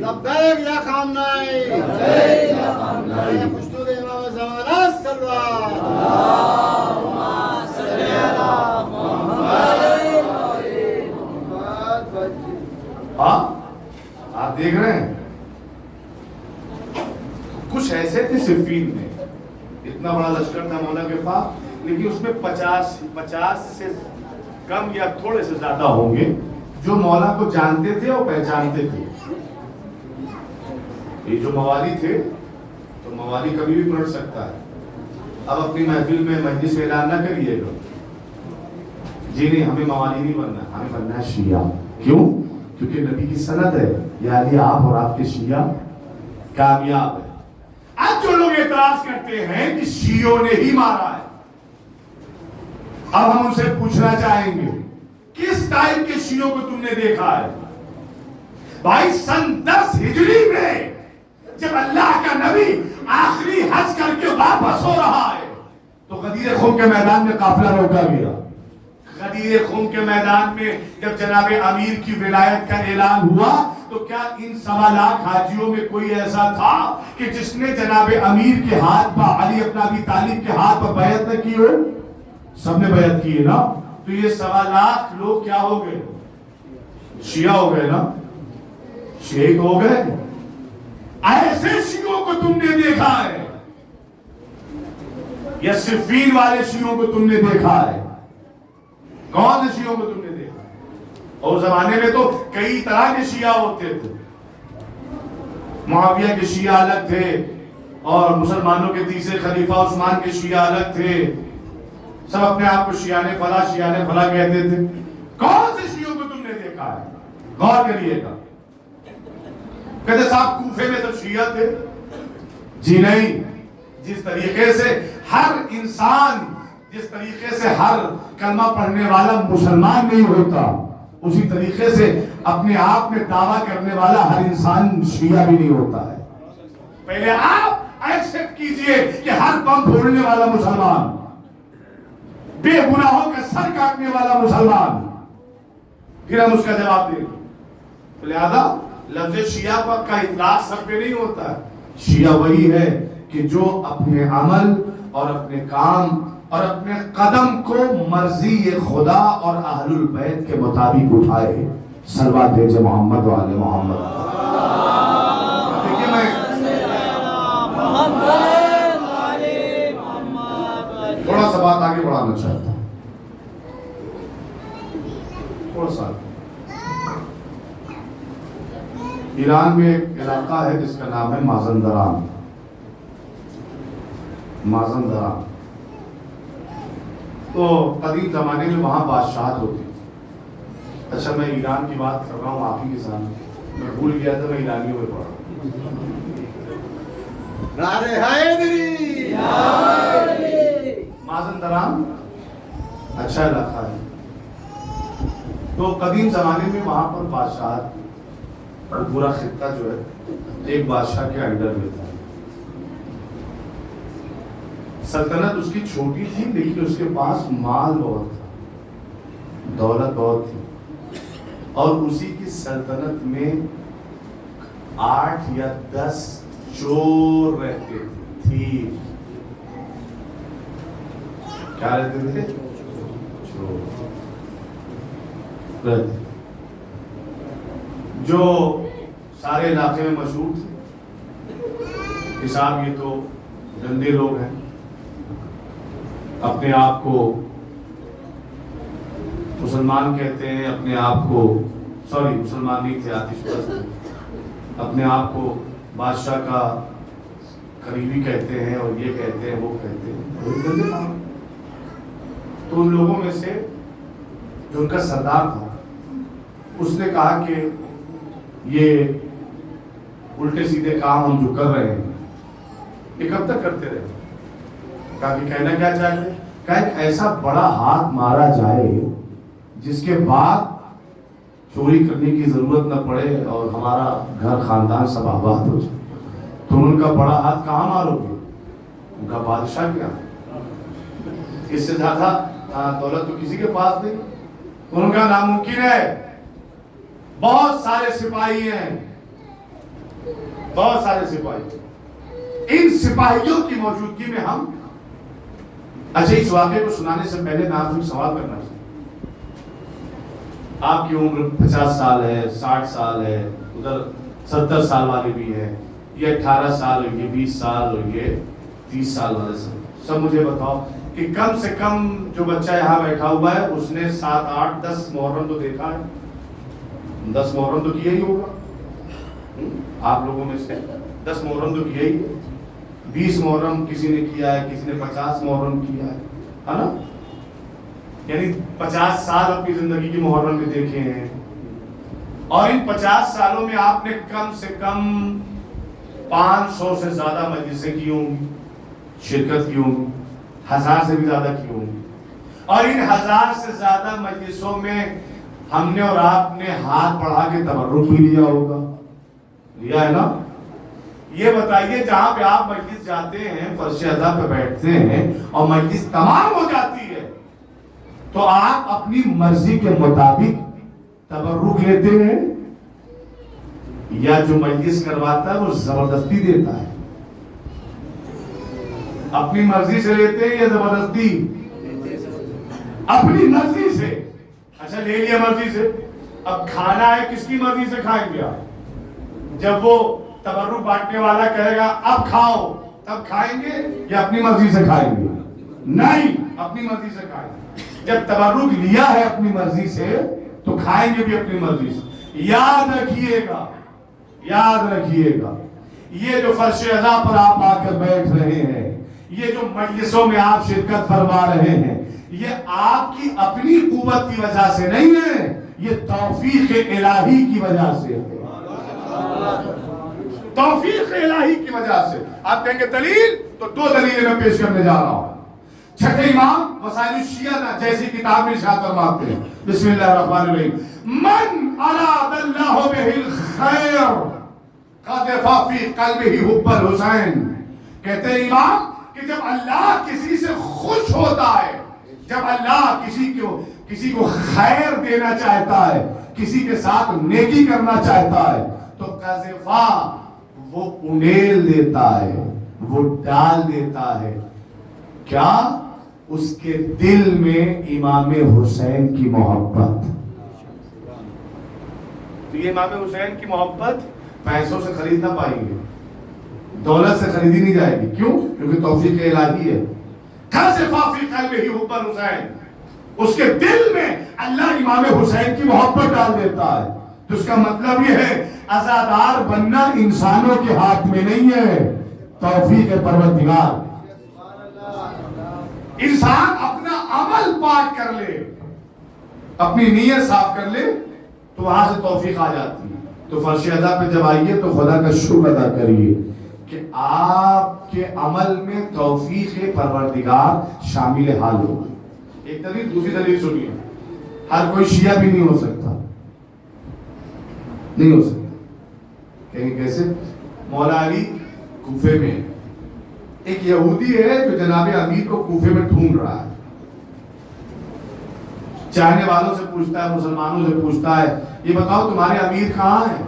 لبیک یا خامنائی، یا خشنود امام زمانہ صلی اللہم صلی اللہ محمد. ہاں آپ دیکھ رہے ہیں کچھ ایسے تھے صفین میں، اتنا بڑا لشکر تھا مولا کے پاس، لیکن اس میں 50 سے کم یا تھوڑے سے زیادہ ہوں گے جو مولا کو جانتے تھے اور پہچانتے تھے. یہ جو موالی تھے تو موالی کبھی بھی پلٹ سکتا ہے. اب اپنی محفل میں مجلس میں اعلان نہ کریے گا جی نہیں ہمیں موالی نہیں بننا، ہمیں بننا ہے شیعہ. کیوں؟ کیونکہ نبی کی سند ہے یا علی آپ اور آپ کے شیعہ کامیاب ہے. اب جو لوگ اعتراض کرتے ہیں کہ شیعوں نے ہی مارا ہے، اب ہم ان سے پوچھنا چاہیں گے کس ٹائپ کے شیعوں کو تم نے دیکھا ہے؟ بھائی سن 10 ہجری میں جب اللہ کا نبی آخری حج کر کے واپس ہو رہا ہے تو غدیر خم کے میدان میں قافلہ روکا گیا. غدیر خم کے میدان میں جب جناب امیر کی ولایت کا اعلان ہوا تو کیا ان 1.25 لاکھ حاجیوں میں کوئی ایسا تھا کہ جس نے جناب امیر کے ہاتھ پر، علی ابن ابی طالب کے ہاتھ پر بیعت نہ کی ہو؟ سب نے بیعت کی ہے نا. تو یہ 1.25 لاکھ لوگ کیا ہو گئے؟ شیعہ ہو گئے نا، شیعہ ہو گئے. ایسے شیعوں کو تم نے دیکھا ہے یا صفین والے شیعوں کو تم نے دیکھا ہے؟ کون سے شیعوں کو تم نے دیکھا؟ اور زمانے میں تو کئی طرح کے شیعہ ہوتے تھے. معاویہ کے شیعہ الگ تھے اور مسلمانوں کے تیسرے خلیفہ عثمان کے شیعہ الگ تھے. سب اپنے آپ کو شیعہ نے فلاں کہتے تھے. کون سے شیعوں کو تم نے دیکھا ہے؟ غور کریے گا. کہتے صاحب کوفے میں سب شیعہ تھے. جی نہیں. جس طریقے سے ہر انسان، جس طریقے سے ہر کلمہ پڑھنے والا مسلمان نہیں ہوتا، اسی طریقے سے اپنے آپ میں دعویٰ کرنے والا ہر انسان شیعہ بھی نہیں ہوتا ہے. پہلے آپ ایکسپٹ کیجئے کہ ہر بم پھوڑنے والا مسلمان، بے گناہوں کا سر کاٹنے والا مسلمان، پھر ہم اس کا جواب دیں. لہذا لفظ شیعہ کا اطلاق سب پہ نہیں ہوتا ہے. شیعہ وہی ہے کہ جو اپنے عمل اور اپنے کام اور اپنے قدم کو مرضی خدا اور اہل البیت کے مطابق اٹھائے. صلوات بھیجے محمد والے محمد. دیکھیے میں تھوڑا سا بات آگے بڑھانا چاہتا ہوں. تھوڑا سا ایران میں ایک علاقہ ہے جس کا نام ہے مازندران. مازندران تو قدیم زمانے میں وہاں بادشاہت ہوتی تھی. اچھا میں ایران کی بات کر رہا ہوں آپ ہی کے سامنے، میں بھول گیا تھا میں ایرانیوں میں پڑھا. مازندران اچھا علاقہ ہے. تو قدیم زمانے میں وہاں پر بادشاہت. وہ پورا خطہ جو ہے ایک بادشاہ کے انڈر میں تھا. سلطنت اس کی چھوٹی تھی لیکن اس کے پاس مال بہت تھا, دولت بہت تھی, اور اسی کی سلطنت میں 8 یا 10 چور رہتے تھے. کیا رہتے تھے؟ چور رہتے, جو سارے علاقے میں مشہور تھے کہ صاحب یہ تو گندے لوگ ہیں, اپنے آپ کو مسلمان کہتے ہیں, اپنے آپ کو مسلمان نہیں تھے, آتش پرست, اپنے آپ کو بادشاہ کا قریبی کہتے ہیں, اور یہ کہتے ہیں وہ کہتے ہیں. تو ان لوگوں میں سے جو ان کا سردار تھا اس نے کہا کہ یہ الٹے سیدھے کام ہم جو کر رہے ہیں یہ کب تک کرتے رہے. کہا کہ کہنا کیا چاہتے ہیں؟ کہا ایک ایسا بڑا ہاتھ مارا جائے جس کے بعد چوری کرنے کی ضرورت نہ پڑے اور ہمارا گھر خاندان سب آباد ہو جائے. تم ان کا بڑا ہاتھ کہاں مارو گے؟ ان کا بادشاہ کیا, اس سے زیادہ دولت تو کسی کے پاس نہیں. ان کا ناممکن ہے, بہت سارے سپاہی ہیں, بہت سارے سپاہی. ان سپاہیوں کی موجودگی میں ہم, اچھا اس واقعے کو سنانے سے پہلے میں آپ سے سوال کرنا چاہتا ہوں. آپ کی عمر 50 سال ہے, 60 سال ہے, ادھر 70 سال والے بھی ہیں, یہ 18 سال ہوئے, 20 سال ہوئے, 30 سال والے سب مجھے بتاؤ کہ کم سے کم جو بچہ یہاں بیٹھا ہوا ہے اس نے 7, 8, 10 محرم تو دیکھا ہے. 10 محرم تو کیا ہی ہوگا آپ لوگوں میں سے, 10 محرم تو کیا ہی, 20 محرم کسی نے کیا ہے, کسی نے 50 محرم کیا ہے نا. یعنی 50 سال اپنی زندگی کی محرم میں دیکھے ہیں, اور ان 50 سالوں میں آپ نے کم سے کم 500 سے زیادہ مجلسیں کی ہوں گی, شرکت کی ہوں گی, 1000 سے بھی زیادہ کی ہوں گی. اور ان 1000 سے زیادہ مجلسوں میں ہم نے اور آپ نے ہاتھ بڑھا کے تبرک بھی لیا ہوگا, لیا ہے نا. یہ بتائیے جہاں پہ آپ مجلس جاتے ہیں, فرش ادا پہ بیٹھتے ہیں اور مجلس تمام ہو جاتی ہے, تو آپ اپنی مرضی کے مطابق تبرک لیتے ہیں یا جو مجلس کرواتا ہے وہ زبردستی دیتا ہے؟ اپنی مرضی سے لیتے ہیں یا زبردستی؟ اپنی مرضی سے. اچھا لے لیا مرضی سے, اب کھانا ہے کس کی مرضی سے کھائیں گے آپ؟ جب وہ تبرک بانٹنے والا کہے گا اب کھاؤ تب کھائیں گے یا اپنی مرضی سے کھائیں گے؟ نہیں, اپنی مرضی سے کھائیں گے. جب تبرک لیا ہے اپنی مرضی سے تو کھائیں گے بھی اپنی مرضی سے. یاد رکھیے گا, یاد رکھیے گا, یہ جو فرش ادا پر آپ آ کر بیٹھ رہے ہیں, یہ جو مجلسوں میں آپ شرکت فرما رہے ہیں, یہ آپ کی اپنی قوت کی وجہ سے نہیں ہے, یہ توفیق الہی کی وجہ سے ہے. توفیق الہی کی وجہ سے. آپ کہیں گے دلیل, تو 2 دلیلیں میں پیش کرنے جا رہا ہوں. چھٹے امام وسائل الشیعہ جیسی کتاب میں ارشاد فرماتے ہیں, بسم اللہ الرحمن الرحیم, من اراد اللہ بہ الخیر قذف فی قلبہ حب الحسین. کہتے ہیں امام کہ جب اللہ کسی سے خوش ہوتا ہے, جب اللہ کسی کو خیر دینا چاہتا ہے, کسی کے ساتھ نیکی کرنا چاہتا ہے, تو قذفا وہ انیل دیتا ہے, وہ ڈال دیتا ہے. کیا؟ اس کے دل میں امام حسین کی محبت. تو یہ امام حسین کی محبت پیسوں سے خرید نہ پائیں گے, دولت سے خریدی نہیں جائے گی. کیوں؟ کیونکہ توفیق الہی ہے. حسین, اس کے دل میں اللہ امام حسین کی محبت ڈال دیتا ہے. تو اس کا مطلب یہ ہے عزادار بننا انسانوں کے ہاتھ میں نہیں ہے, توفیق پروردگار. انسان اپنا عمل پاک کر لے, اپنی نیت صاف کر لے, تو وہاں سے توفیق آ جاتی ہے. تو فرش ادا پہ جب آئیے تو خدا کا شکر ادا کریے کہ آپ کے عمل میں توفیق پروردگار شامل حال ہو گئی. ایک دلیل. دوسری دلیل سنیے, ہر کوئی شیعہ بھی نہیں ہو سکتا, نہیں ہو سکتا. کہیں کیسے؟ مولا علی کوفے میں، ایک یہودی ہے جو جناب امیر کو کوفے میں ڈھونڈ رہا ہے، چاہنے والوں سے پوچھتا ہے، مسلمانوں سے پوچھتا ہے یہ بتاؤ تمہارے امیر کہاں ہیں؟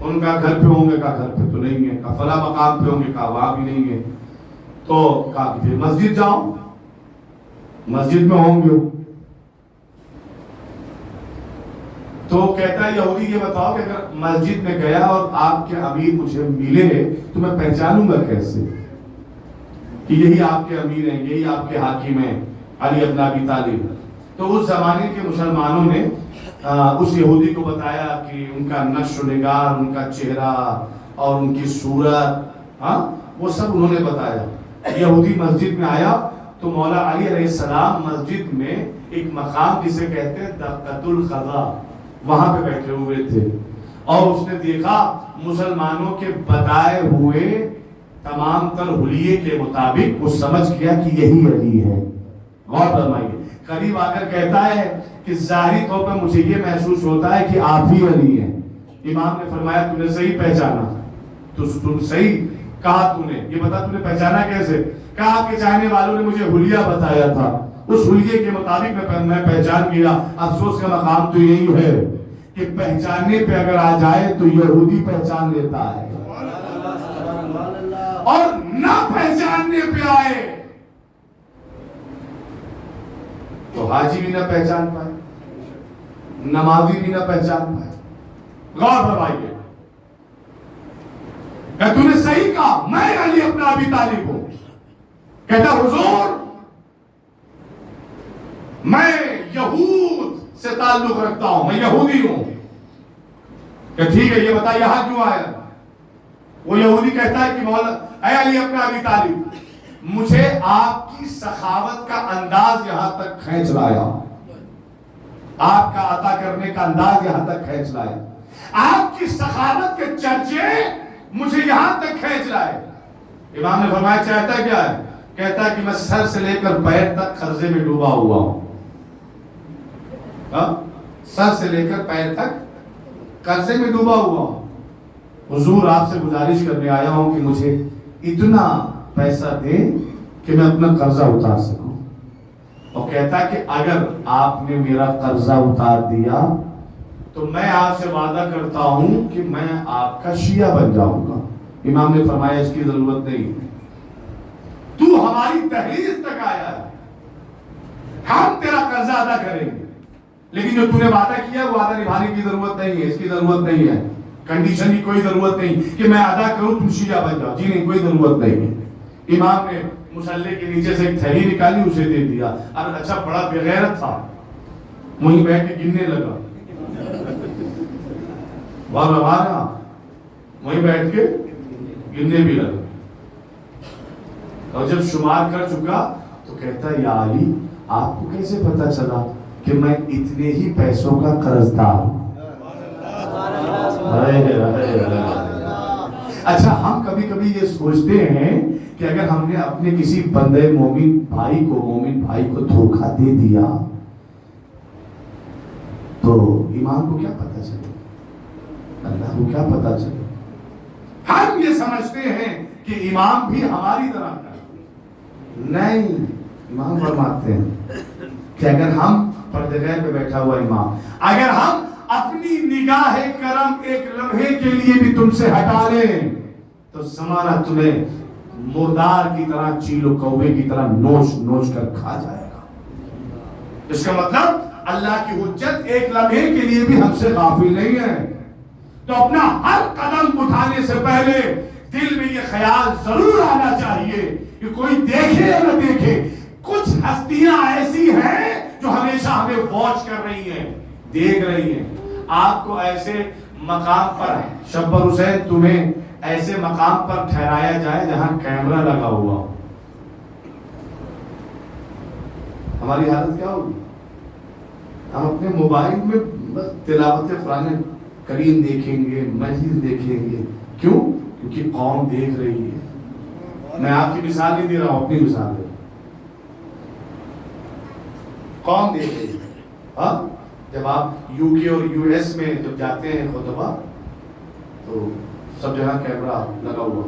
ان کا گھر پہ ہوں گے، کہا گھر پہ تو نہیں ہے، کہا فلاں مقام پہ ہوں گے، کہا وہاں بھی نہیں ہے، تو کہا کہ پھر مسجد جاؤ، مسجد میں ہوں گے۔ تو کہتا ہے یہودی یہ بتاؤ کہ اگر مسجد میں گیا اور آپ کے امیر مجھے ملے تو میں پہچانوں گا کیسے کہ یہی آپ کے امیر ہیں، یہی آپ کے حاکم ہیں علی ابن ابی طالب؟ تو اس زمانے کے مسلمانوں نے اس یہودی کو بتایا کہ ان کا نقش و نگار، ان کا چہرہ اور ان کی صورت، وہ سب انہوں نے بتایا۔ یہودی مسجد میں آیا تو مولا علی علیہ السلام مسجد میں ایک مقام جسے کہتے ہیں دقۃ القضاء، وہاں پہ بیٹھے ہوئے تھے، اور اس نے دیکھا مسلمانوں کے بتائے ہوئے تمام تر حلیے کے مطابق وہ سمجھ گیا کہ یہی علی ہے۔ غور فرمائیے، قریب آ کر کہتا ہے کہ ظاہری طور پر مجھے یہ محسوس ہوتا ہے کہ آپ ہی علی ہیں۔ امام نے فرمایا تو نے صحیح پہچانا، تم صحیح کہا، تو نے یہ بتا تو نے پہچانا کیسے؟ کہا آپ کے چاہنے والوں نے مجھے حلیہ بتایا تھا، اس حلیے کے مطابق میں پہچان گیا۔ افسوس کا مقام تو یہی ہے کہ پہچاننے پہ اگر آ جائے تو یہودی پہچان لیتا ہے، اور نہ پہچاننے پہ آئے تو حاجی بھی نہ پہچان پائے، نمازی بھی نہ پہچان پائے۔ غور فرمائیے، کہ تو نے صحیح کہا، میں علی ابن ابی طالب ہوں۔ کہتا حضور میں یہود سے تعلق رکھتا ہوں، میں یہودی ہوں۔ کہ ٹھیک ہے، یہ بتا یہاں کیوں آیا؟ وہ یہودی کہتا ہے کہ مولا اے علی ابن ابی طالب، مجھے آپ کی سخاوت کا انداز یہاں تک کھینچ لایا، آپ کا عطا کرنے کا انداز یہاں تک کھینچ لایا، آپ کی سخاوت کے چرچے مجھے یہاں تک کھینچ لائے۔ امام نے فرمایا چاہتا کیا ہے؟ کہتا ہے کہ میں سر سے لے کر پیر تک قرضے میں ڈوبا ہوا ہوں، سر سے لے کر پیر تک قرضے میں ڈوبا ہوا ہوں۔ حضور آپ سے گزارش کرنے آیا ہوں کہ مجھے اتنا پیسہ دے کہ میں اپنا قرضہ اتار سکوں۔ اور کہتا کہ اگر آپ نے میرا قرضہ اتار دیا تو میں آپ سے وعدہ کرتا ہوں کہ میں آپ کا شیعہ بن جاؤں گا۔ امام نے فرمایا اس کی ضرورت نہیں، تو ہماری دہلیز تک آیا ہے، ہم تیرا قرضہ ادا کریں گے، لیکن جو تو نے وعدہ کیا وہ وعدہ نبھانے کی ضرورت نہیں ہے، اس کی ضرورت نہیں ہے، کنڈیشن کی کوئی ضرورت نہیں کہ میں ادا کروں تم شیعہ بن جاؤ، جی نہیں، کوئی ضرورت نہیں ہے۔ امام نے مصلے کے نیچے سے ایک تھیلی نکالی، اسے دے دیا، اور اچھا بڑا بغیرت تھا، وہیں بیٹھ کے گننے لگا، وہیں بیٹھ کے گننے بھی لگا، اور جب شمار کر چکا تو کہتا ہے یا علی آپ کو کیسے پتا چلا کہ میں اتنے ہی پیسوں کا قرضدار ہوں؟ اچھا ہم کبھی کبھی یہ سوچتے ہیں کہ اگر ہم نے اپنے کسی بندے مومن بھائی کو دھوکہ دے دیا تو امام کو کیا پتا چلے، اللہ کو کیا پتا چلے؟ ہم یہ سمجھتے ہیں کہ امام بھی ہماری طرح کا نہیں۔ امام فرماتے ہیں کہ اگر ہم پردگاہ پہ بیٹھا ہوا امام، اگر ہم اپنی نگاہ کرم ایک لمحے کے لیے بھی تم سے ہٹا لیں تو زمانہ تمہیں مردار کی طرح چیل و کوے کی طرح نوچ نوچ کر کھا جائے گا۔ اس کا مطلب اللہ کی حجت ایک لمحے کے لیے بھی ہم سے غافل نہیں ہے۔ تو اپنا ہر قدم اٹھانے سے پہلے دل میں یہ خیال ضرور آنا چاہیے کہ کوئی دیکھے یا نہ دیکھے، کچھ ہستیاں ایسی ہیں جو ہمیشہ ہمیں واچ کر رہی ہیں، دیکھ رہی ہیں۔ آپ کو ایسے مقام پر شبر حسین تمہیں ایسے مقام پر ٹھہرایا جائے جہاں کیمرہ لگا ہوا ہو، ہماری حالت کیا ہوگی؟ ہم اپنے موبائل میں بس تلاوت قرآن کریم دیکھیں گے، مجلس دیکھیں گے، کیوں؟ کیونکہ قوم دیکھ رہی ہے۔ میں آپ کی مثال نہیں دے رہا ہوں، اپنی مثال دے رہا ہوں۔ قوم دیکھ رہی ہے۔ جب آپ یو کے اور یو ایس میں جب جاتے ہیں خطبہ تو سب جگہ کیمرہ لگا ہوا،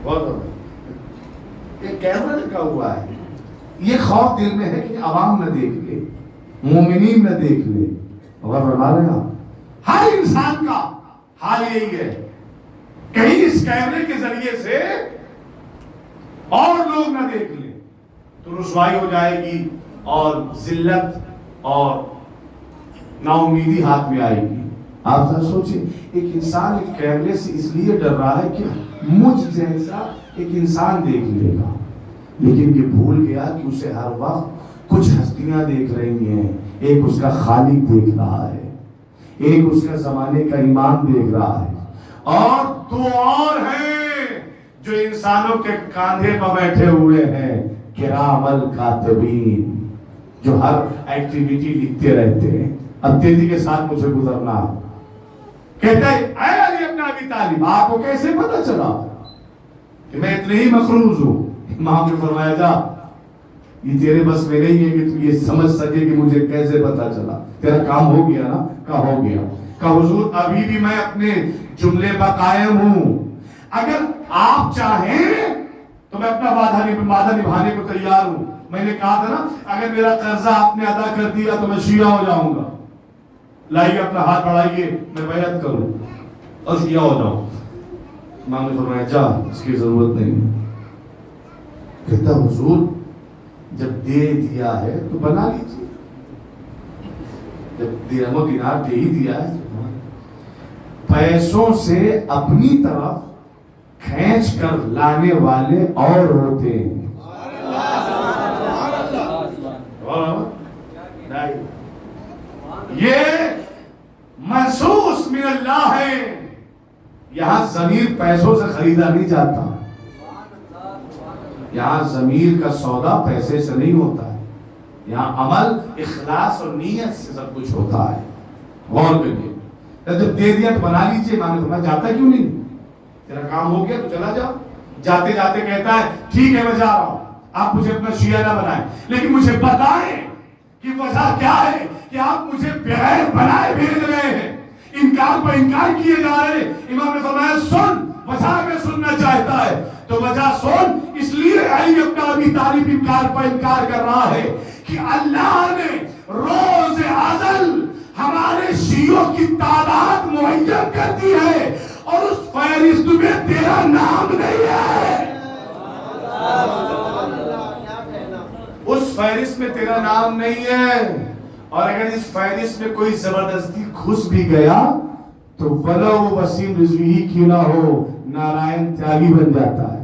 بہت ایک کیمرہ لگا ہوا ہے، یہ خوف دل میں ہے کہ عوام نہ دیکھ لے، مومنین نہ دیکھ لے. اور فرما رہے ہیں ہر انسان کا حال یہی ہے، کہیں اس کیمرے کے ذریعے سے اور لوگ نہ دیکھ لیں تو رسوائی ہو جائے گی اور ذلت اور نا امیدی ہاتھ میں آئے گی. آپ سر سوچیں، ایک انسان ایک کیمرے سے اس لیے ڈر رہا ہے کہ مجھ جیسا ایک انسان دیکھ لے گا، لیکن یہ بھول گیا کہ اسے ہر وقت کچھ ہستیاں دیکھ رہی ہیں. ایک اس کا خالق دیکھ رہا ہے، ایک اس کا زمانے کا امام دیکھ رہا ہے، اور دو اور ہیں جو انسانوں کے کاندھے پر بیٹھے ہوئے ہیں، کرام الکاتبین، جو ہر ایکٹیویٹی لکھتے رہتے ہیں. اب تیزی کے ساتھ مجھے گزرنا ہے. کہتا ہے اے علی ابن ابی طالب، آپ کو کیسے پتا چلا کہ میں اتنے ہی مقروض ہوں؟ امام نے فرمایا جا، یہ تیرے بس میں نہیں ہے کہ تو یہ سمجھ سکے کہ مجھے کیسے پتا چلا. تیرا کام ہو گیا نا؟ کہا ہو گیا. کہا حضور ابھی بھی میں اپنے جملے پر قائم ہوں، اگر آپ چاہیں تو میں اپنا وعدہ نبھانے کو تیار ہوں. میں نے کہا تھا نا اگر میرا قرضہ آپ نے ادا کر دیا تو میں شیعہ ہو جاؤں گا. لائیے اپنا ہاتھ بڑھائیے، میں بیعت کروں اور شیعہ ہو جاؤں. امام نے فرمایا جا، اس کی ضرورت نہیں. کہتا حضور جب دے دیا ہے تو بنا لیجیے، جب درہم و دینار دے ہی دیا ہے. پیسوں سے اپنی طرف کھینچ کر لانے والے اور ہوتے ہیں. یہ منصوص من اللہ ہے. یہاں ضمیر پیسوں سے خریدا نہیں جاتا، یہاں ضمیر کا سودا پیسے سے نہیں ہوتا ہے. یہاں عمل اخلاص اور نیت سے سب کچھ ہوتا ہے. غور کریے، جب دے دیا تو بنا لیجیے. میں نے فرمایا جاتا کیوں نہیں؟ تیرا کام ہو گیا تو چلا جاؤ. جاتے جاتے کہتا ہے ٹھیک ہے میں جا رہا ہوں، آپ مجھے اپنا شیعہ نہ بنائیں، لیکن مجھے بتائیں کہ وجہ کیا ہے کہ آپ مجھے بغیر بنائے بھیج رہے ہیں، انکار پر انکار کیے جا رہے ہیں. امام نے فرمایا سن، وجہ میں سننا چاہتا ہے تو وجہ سن. اس لیے علی ابن ابی طالب انکار پر انکار کر رہا ہے کہ اللہ نے روز ازل ہمارے شیعوں کی تعداد معین کر دی ہے اور اس فہرست میں تیرا نام نہیں ہے. اس فہرست میں تیرا نام نہیں ہے، اور اگر اس فہرست میں کوئی زبردستی گھس بھی گیا تو ولو وسیم رضوی ہی کیوں نہ ہو، نارائن تیاگی بن جاتا ہے.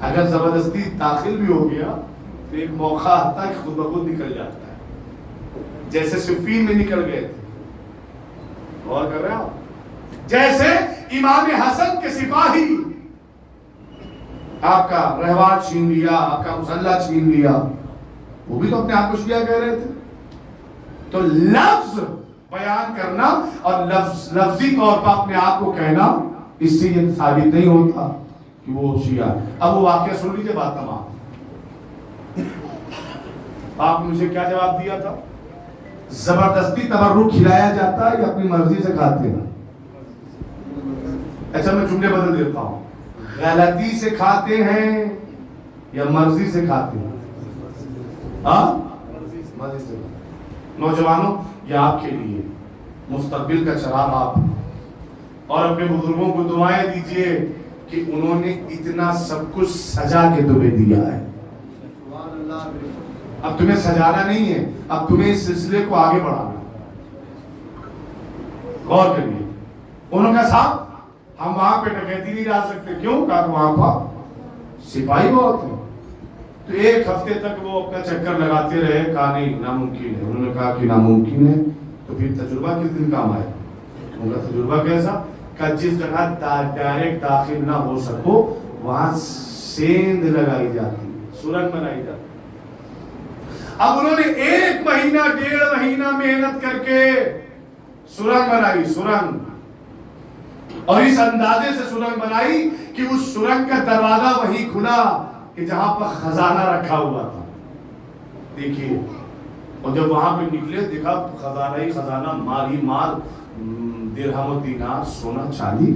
اگر زبردستی داخل بھی ہو گیا تو ایک موقع آتا ہے کہ خود بخود نکل جاتا ہے، جیسے صفین میں نکل گئے تھے. غور کر رہے ہو؟ جیسے امام حسن کے سپاہی آپ کا رہوان چھین لیا، آپ کا مسلح چھین لیا، وہ بھی تو اپنے آپ کو شیعہ کہہ رہے تھے. تو لفظ بیان کرنا اور لفظی طور پر اپنے آپ کو کہنا، اس سے یہ ثابت نہیں ہوتا کہ وہ شیعہ. اب وہ واقعہ سن لیجیے، بات تمام. آپ نے مجھے کیا جواب دیا تھا؟ زبردستی تبرک کھلایا جاتا ہے یا اپنی مرضی سے کھاتے ہیں؟ اچھا میں جملے بدل دیتا ہوں، غلطی سے کھاتے ہیں یا مرضی سے کھاتے ہیں؟ مرضی سے. نوجوانوں یہ آپ کے لیے مستقبل کا چراغ آپ، اور اپنے بزرگوں کو دعائیں دیجئے کہ انہوں نے اتنا سب کچھ سجا کے تمہیں دیا ہے. اب تمہیں سجانا نہیں ہے، اب تمہیں اس سلسلے کو آگے بڑھانا. غور کریے، انہوں کا صاحب ہم وہاں پہ ڈکیتی نہیں ڈال سکتے. کیوں؟ کہا کہ وہاں پر سپاہی بہت ہیں. تو ایک ہفتے تک وہ اپنا چکر لگاتے رہے. کہا نہیں، ناممکن ہے. انہوں نے کہا کہ ناممکن ہے تو پھر تجربہ کس دن کام آئے؟ ان کا تجربہ کیسا؟ کہ جس جگہ ڈائریکٹ داخل نہ ہو سکو وہاں سیند لگائی جاتی، سرنگ بنائی جاتی. اب انہوں نے 1 مہینہ 1.5 مہینہ محنت کر کے سرنگ بنائی، سرنگ، اور اس اندازے سے سرنگ بنائی کہ اس سرنگ کا دروازہ وہی کھلا کہ جہاں پر خزانہ رکھا ہوا تھا. دیکھیے، اور جب وہاں پہ نکلے دیکھا خزانہ ہی خزانہ، مال ہی مال، درہم و دینار، سونا چاندی.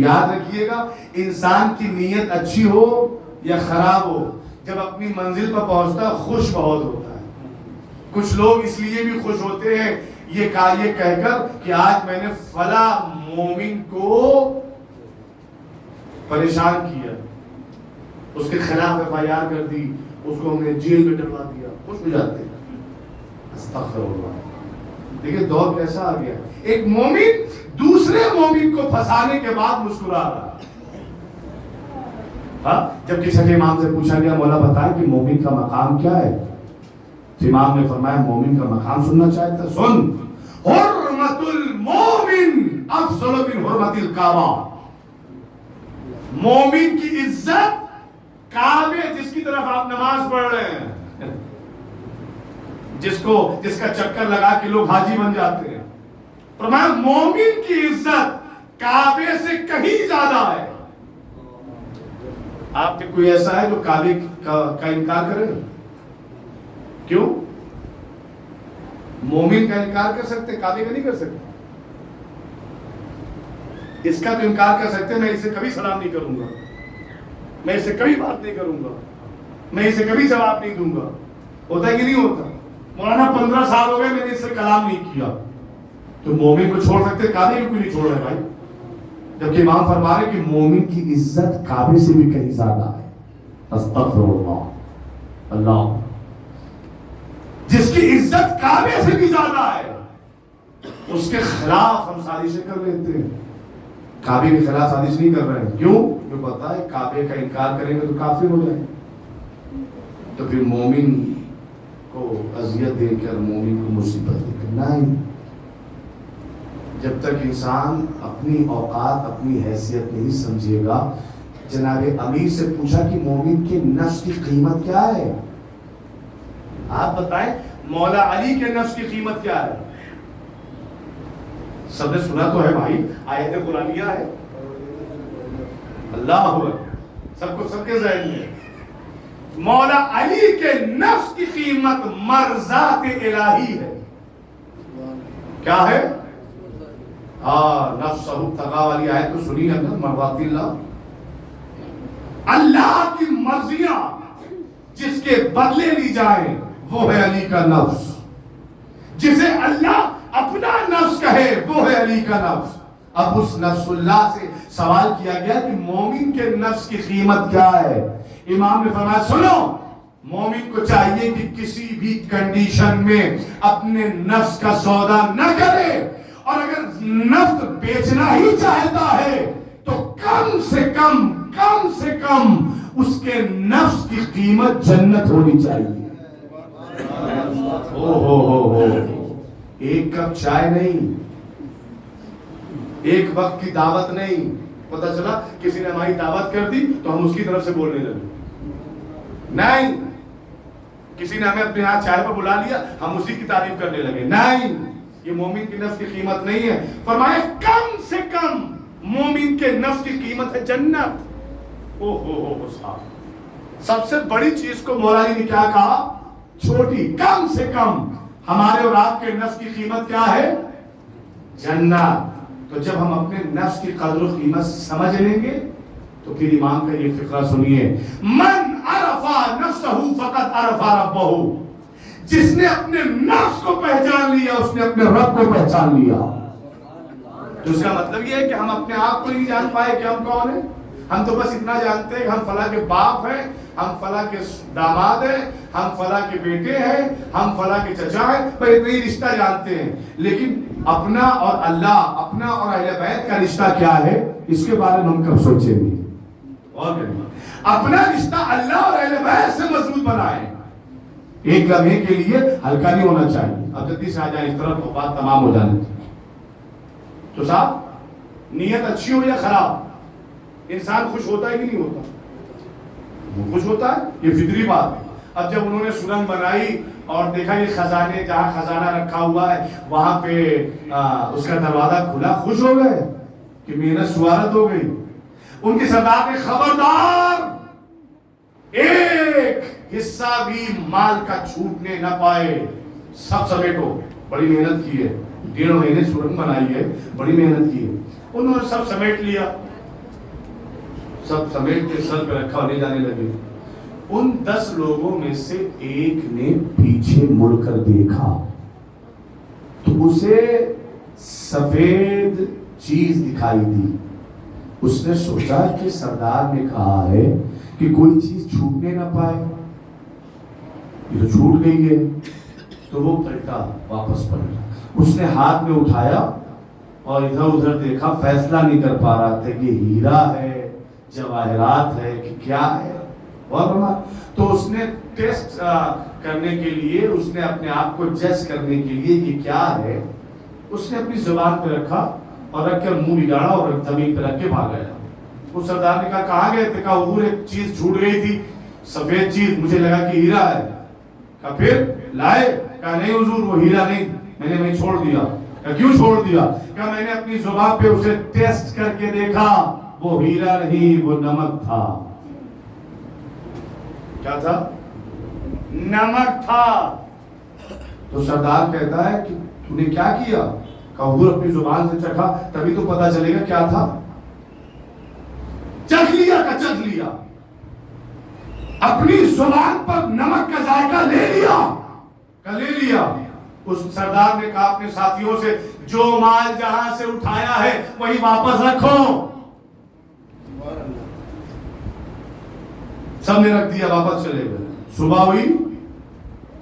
یاد رکھیے گا، انسان کی نیت اچھی ہو یا خراب ہو، جب اپنی منزل پر پہنچتا ہے خوش بہت ہوتا ہے. کچھ لوگ اس لیے بھی خوش ہوتے ہیں یہ کہہ کر کہ آج میں نے فلاں مومن کو پریشان کیا، اس کے خلاف FIR کر دی، اس کو ہم نے جیل میں ڈلوا دیا، خوش ہو جاتے ہیں. استغفر اللہ. دیکھیں دور کیسا آ گیا، ایک مومن دوسرے مومن کو پھنسانے کے بعد مسکرا رہا. جب کسی کے امام سے پوچھا گیا مولا بتائیں کہ مومن کا مقام کیا ہے، تو امام نے فرمایا مومن کا مقام سننا چاہتا ہے؟ سن، حرمت المومن افضل من حرمت الکعبہ. مومن کی عزت کعبے جس کی طرف آپ نماز پڑھ رہے ہیں، جس کا چکر لگا کے لوگ حاجی بن جاتے ہیں، فرمایا مومن کی عزت کعبے سے کہیں زیادہ ہے. آپ کے کوئی ایسا ہے جو کعبے کا انکار کرے؟ کیوں؟ مومن کا انکار کر سکتے، کعبے کا نہیں کر سکتے. اس کا تو انکار کر سکتے میں اسے کبھی سلام نہیں کروں گا، میں اسے کبھی بات نہیں کروں گا، میں اسے کبھی جواب نہیں دوں گا. ہوتا ہے کہ نہیں ہوتا؟ مولانا 15 سال ہو گئے میں نے اس سے کلام نہیں کیا. تو مومن کو چھوڑ سکتے، کعبے کو نہیں چھوڑ رہے بھائی؟ جبکہ امام فرما رہے کہ مومن کی عزت کعبے سے بھی کہیں زیادہ ہے. استغفر اللہ. اللہ جس کی عزت کعبے سے بھی زیادہ ہے اس کے خلاف ہم سازشیں کر لیتے ہیں. کعبے کے خلاف سازش نہیں کر رہے ہیں. کیوں؟ جو پتا ہے کعبے کا انکار کریں گے تو کافر ہو جائیں. تو پھر مومن کو اذیت دے کر، مومن کو مصیبت دے کر نہیں. جب تک انسان اپنی اوقات، اپنی حیثیت نہیں سمجھے گا. جناب امیر سے پوچھا کہ مومن کے نفس کی قیمت کیا ہے؟ آپ بتائیں مولا علی کے نفس کی قیمت کیا ہے؟ سب نے سنا تو ہے بھائی، آیت قرآنیہ ہے. اللہ اکبر، سب کے ذہن میں مولا علی کے نفس کی قیمت مرضات الہی ہے. کیا ہے؟ نفسہ تقا والی آیت تو سنی ہے نا، مرضات اللہ. اللہ کی مرضیاں جس کے بدلے لی جائیں وہ ہے علی کا نفس. جسے اللہ اپنا نفس کہے وہ ہے علی کا نفس. اب اس نفس اللہ سے سوال کیا گیا کہ مومن کے نفس کی قیمت کیا ہے؟ امام نے فرمایا سنو، مومن کو چاہیے کہ کسی بھی کنڈیشن میں اپنے نفس کا سودا نہ کرے، اور اگر نفس بیچنا ہی چاہتا ہے تو کم سے کم اس کے نفس کی قیمت جنت ہونی چاہیے. ہو ایک کپ چائے نہیں، ایک وقت کی دعوت نہیں. پتہ چلا کسی نے ہماری دعوت کر دی تو ہم اس کی طرف سے بولنے لگے. نہیں، کسی نے ہمیں اپنے ہاتھ چائے پر بلا لیا ہم اسی کی تعریف کرنے لگے. نہیں، یہ مومن کی نفس کی قیمت نہیں ہے. فرمایا کم سے کم مومن کے نفس کی قیمت ہے جنت. صاحب، سب سے بڑی چیز کو مولا علی نے کیا کہا؟ چھوٹی. کم سے کم ہمارے اور آپ کے نفس کی قیمت کیا ہے؟ جنت. تو جب ہم اپنے نفس کی قدر و قیمت سمجھ لیں گے تو پھر امام کا یہ فقرہ سنیے، من عرفا نفسہ فقط عرفا ربہ. جس نے اپنے نفس کو پہچان لیا اس نے اپنے رب کو پہچان لیا. تو اس کا مطلب یہ ہے کہ ہم اپنے آپ کو نہیں جان پائے کہ ہم کون ہیں. ہم تو بس اتنا جانتے ہیں کہ ہم فلاں کے باپ ہیں، ہم فلاں کے داماد ہیں، ہم فلاں کے بیٹے ہیں، ہم فلاں کے چچا ہیں. بس اتنا ہی رشتہ جانتے ہیں. لیکن اپنا اور اللہ، اپنا اور اہل بیت کا رشتہ کیا ہے، اس کے بارے میں ہم کب سوچیں گے؟ اور اپنا رشتہ اللہ اور اہل بیت سے مضبوط بنائیں. ایک لمحے کے لیے ہلکا نہیں ہونا چاہیے. اب جلدی سے آ جائیں، اس طرف بات تمام ہو جانے. تو صاحب نیت اچھی ہو یا خراب، انسان خوش ہوتا ہے کہ نہیں ہوتا؟ وہ خوش ہوتا ہے، یہ فطری بات ہے. اب جب انہوں نے سرنگ بنائی اور دیکھا یہ خزانے، جہاں خزانہ رکھا ہوا ہے وہاں پہ اس کا دروازہ کھلا، خوش ہو گئے کہ محنت سوارت ہو گئی. ان کے سردار نے خبردار، ایک حصہ بھی مال کا چھوٹنے نہ پائے، سب سمیٹو. بڑی محنت کی ہے، 1.5 مہینے سورنگ بنائی ہے، بڑی محنت کی ہے. انہوں نے سب سمیٹ لیا، سب سمیٹ کے سر پہ رکھا اور لے جانے لگے. ان 10 لوگوں میں سے ایک نے پیچھے مڑ کر دیکھا تو اسے سفید چیز دکھائی دی. اس نے سوچا کہ سردار نے کہا ہے کہ کوئی چیز چھوٹنے نہ پائے، یہ تو چھوٹ گئی ہے. تو وہ پلٹا، واپس پلٹا. اس نے ہاتھ میں اٹھایا اور ادھر ادھر دیکھا، فیصلہ نہیں کر پا رہا تھا کہ ہیرا ہے، جواہرات ہے کہ کیا ہے. تو اس نے ٹیسٹ کرنے کے لیے، اس نے اپنے آپ کو جج کرنے کے لیے یہ کیا ہے، اس نے اپنی زبان پہ رکھا اور رکھ کر منہ بگاڑا اور زمین پہ رکھ کے بھاگ گیا. اس سردار نے کہا کہاں گئے تھے؟ کہا حضور ایک چیز چھوٹ گئی تھی، سفید چیز، مجھے لگا کہ ہیرا ہے. کہا پھر لائے؟ کہا نہیں حضور وہ ہیرا نہیں، میں نے وہیں چھوڑ دیا. کہا کیوں چھوڑ دیا؟ کہا میں نے اپنی زبان پہ اسے ٹیسٹ کر کے دیکھا، وہ ہیرا نہیں، وہ نمک تھا. کیا تھا؟ نمک تھا. تو سردار کہتا ہے کہ تو نے کیا کیا؟ کہا حضور اپنی زبان سے چکھا، تبھی تو پتا چلے گا کیا تھا. چکھ لیا کا چکھ لیا، اپنی زبان پر نمک کا ذائقہ لے لیا کا لے لیا. اس سردار نے کہا اپنے ساتھیوں سے جو مال جہاں سے اٹھایا ہے وہی واپس رکھو. سب نے رکھ دیا، واپس چلے گئے. صبح ہوئی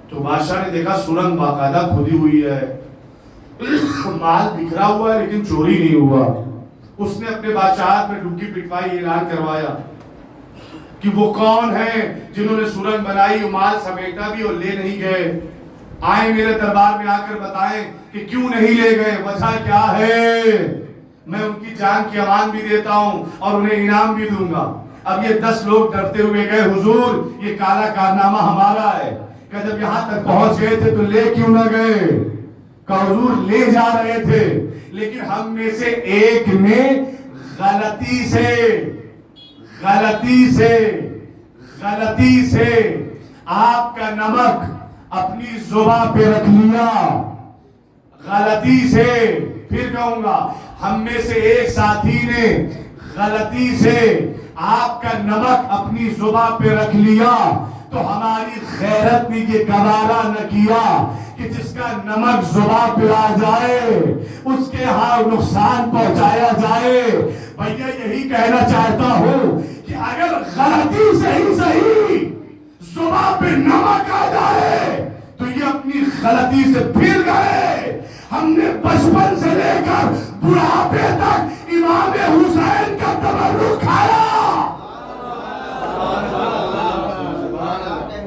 تو بادشاہ نے دیکھا سرنگ باقاعدہ کھودی ہوئی ہے، مال بکھرا ہوا ہے لیکن چوری نہیں ہوا. اس نے اپنے بادشاہت میں ڈبکی پٹوائی، اعلان کروایا کہ وہ کون ہیں جنہوں نے سرنگ بنائی، مال سمیٹا بھی اور لے نہیں گئے. آئیں میرے دربار میں آ کر بتائیں کہ کیوں نہیں لے گئے، وجہ کیا ہے. میں ان کی جان کی امان بھی دیتا ہوں اور انہیں انعام بھی دوں گا. اب یہ 10 لوگ ڈرتے ہوئے گئے، حضور یہ کالا کارنامہ ہمارا ہے. کہ جب یہاں تک پہنچ گئے تھے تو لے کیوں نہ گئے؟ کہ حضور لے جا رہے تھے لیکن ہم میں سے ایک نے غلطی سے آپ کا نمک اپنی زبان پہ رکھ لیا. غلطی سے، پھر کہوں گا، ہم میں سے ایک ساتھی نے غلطی سے آپ کا نمک اپنی زبان پہ رکھ لیا تو ہماری غیرت نے یہ گوارا نہ کیا کہ جس کا نمک زبان پہ آ جائے اس کے ہاں نقصان پہنچایا جائے. بھیا یہی کہنا چاہتا ہوں کہ اگر غلطی سے ہی صحیح زبان پہ نمک آ جائے تو یہ اپنی غلطی سے پھر گئے. ہم نے بچپن سے لے کر بڑھاپے تک امام حسین کا تبرک کھایا.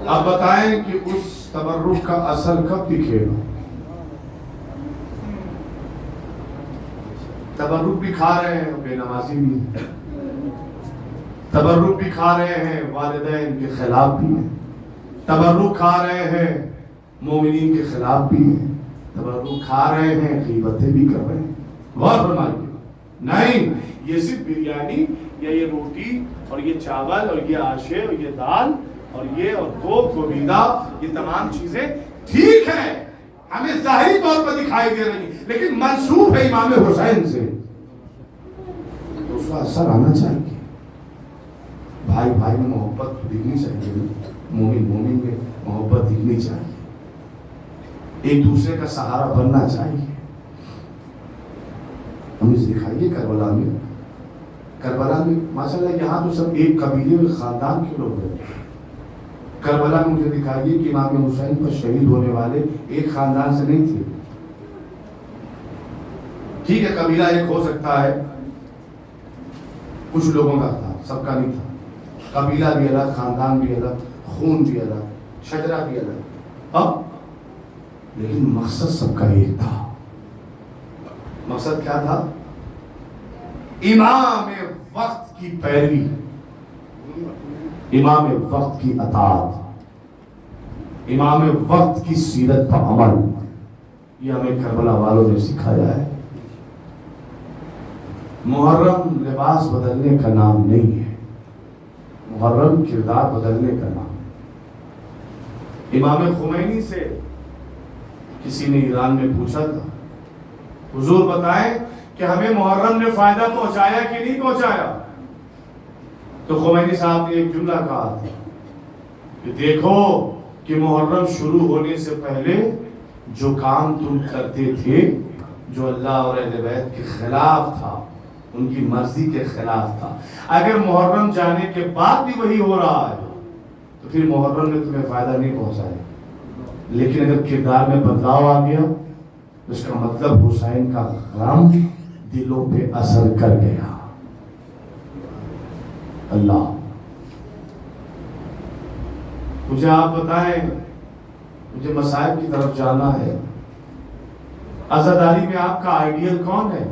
اب بتائیں کہ اس تبرک کا اثر کب دکھے گا؟ تبرک بھی کھا رہے ہیں بے نمازی بھی، تبرک بھی کھا رہے ہیں والدین کے خلاف بھی ہیں، تبرک کھا رہے ہیں مومنین کے خلاف بھی ہیں، تبرک کھا رہے ہیں غیبتیں بھی کر رہے ہیں. غور فرمائیے، نہیں یہ صرف بریانی یا یہ روٹی اور یہ چاول اور یہ آشے اور یہ دال اور یہ اور گوبیندہ، یہ تمام چیزیں ٹھیک ہیں، ہمیں ظاہری طور پر دکھائی دے رہی ہیں، لیکن منسوب ہے امام حسین سے، تو اس کا اثر آنا چاہیے. بھائی بھائی میں محبت دکھنی چاہیے، مومن مومن میں محبت دکھنی چاہیے، ایک دوسرے کا سہارا بننا چاہیے. ہمیں دکھائیے کربلا میں ماشاءاللہ یہاں تو سب ایک قبیلے اور خاندان کے لوگ ہیں. کربلا میں مجھے دکھائیے کہ امام حسین پر شہید ہونے والے ایک خاندان سے نہیں تھے. ٹھیک ہے قبیلہ ایک ہو سکتا ہے، کچھ لوگوں کا تھا، سب کا نہیں تھا. قبیلہ بھی الگ، خاندان بھی الگ، خون بھی الگ، شجرہ بھی الگ، لیکن مقصد سب کا ایک تھا. مقصد کیا تھا؟ امام وقت کی پیروی، امام وقت کی اطاعت، امام وقت کی سیرت پر عمل. یہ ہمیں کربلا والوں نے سکھایا ہے. محرم لباس بدلنے کا نام نہیں ہے، محرم کردار بدلنے کا نام. امام خمینی سے کسی نے ایران میں پوچھا تھا حضور بتائیں کہ ہمیں محرم نے فائدہ پہنچایا کہ نہیں پہنچایا؟ تو خمینی صاحب نے ایک جملہ کہا تھا کہ دیکھو کہ محرم شروع ہونے سے پہلے جو کام تم کرتے تھے جو اللہ اور اہل بیت کے خلاف تھا، ان کی مرضی کے خلاف تھا، اگر محرم جانے کے بعد بھی وہی ہو رہا ہے تو پھر محرم نے تمہیں فائدہ نہیں پہنچایا. لیکن اگر کردار میں بدلاؤ آ گیا اس کا مطلب حسین کا غم دلوں پہ اثر کر گیا. اللہ مجھے آپ بتائیں، مجھے مصائب کی طرف جانا ہے. عزاداری میں آپ کا آئیڈیل کون ہے؟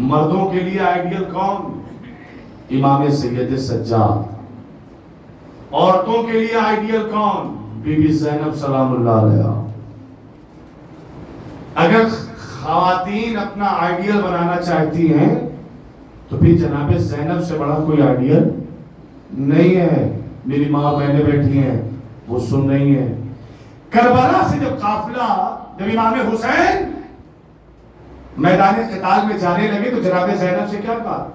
مردوں کے لیے آئیڈیل کون؟ امام سید سجاد. عورتوں کے لیے آئیڈیل کون؟ بی بی زینب سلام اللہ علیہا. اگر خواتین اپنا آئیڈیل بنانا چاہتی ہیں تو پھر جناب زینب سے بڑا کوئی آئیڈیل نہیں ہے. میری ماں بہنیں بیٹھی ہیں وہ سن رہی ہیں. کربلا سے جب قافلہ، جب امام حسین میدان قتال میں جانے لگے تو جناب زینب سے کیا کہا؟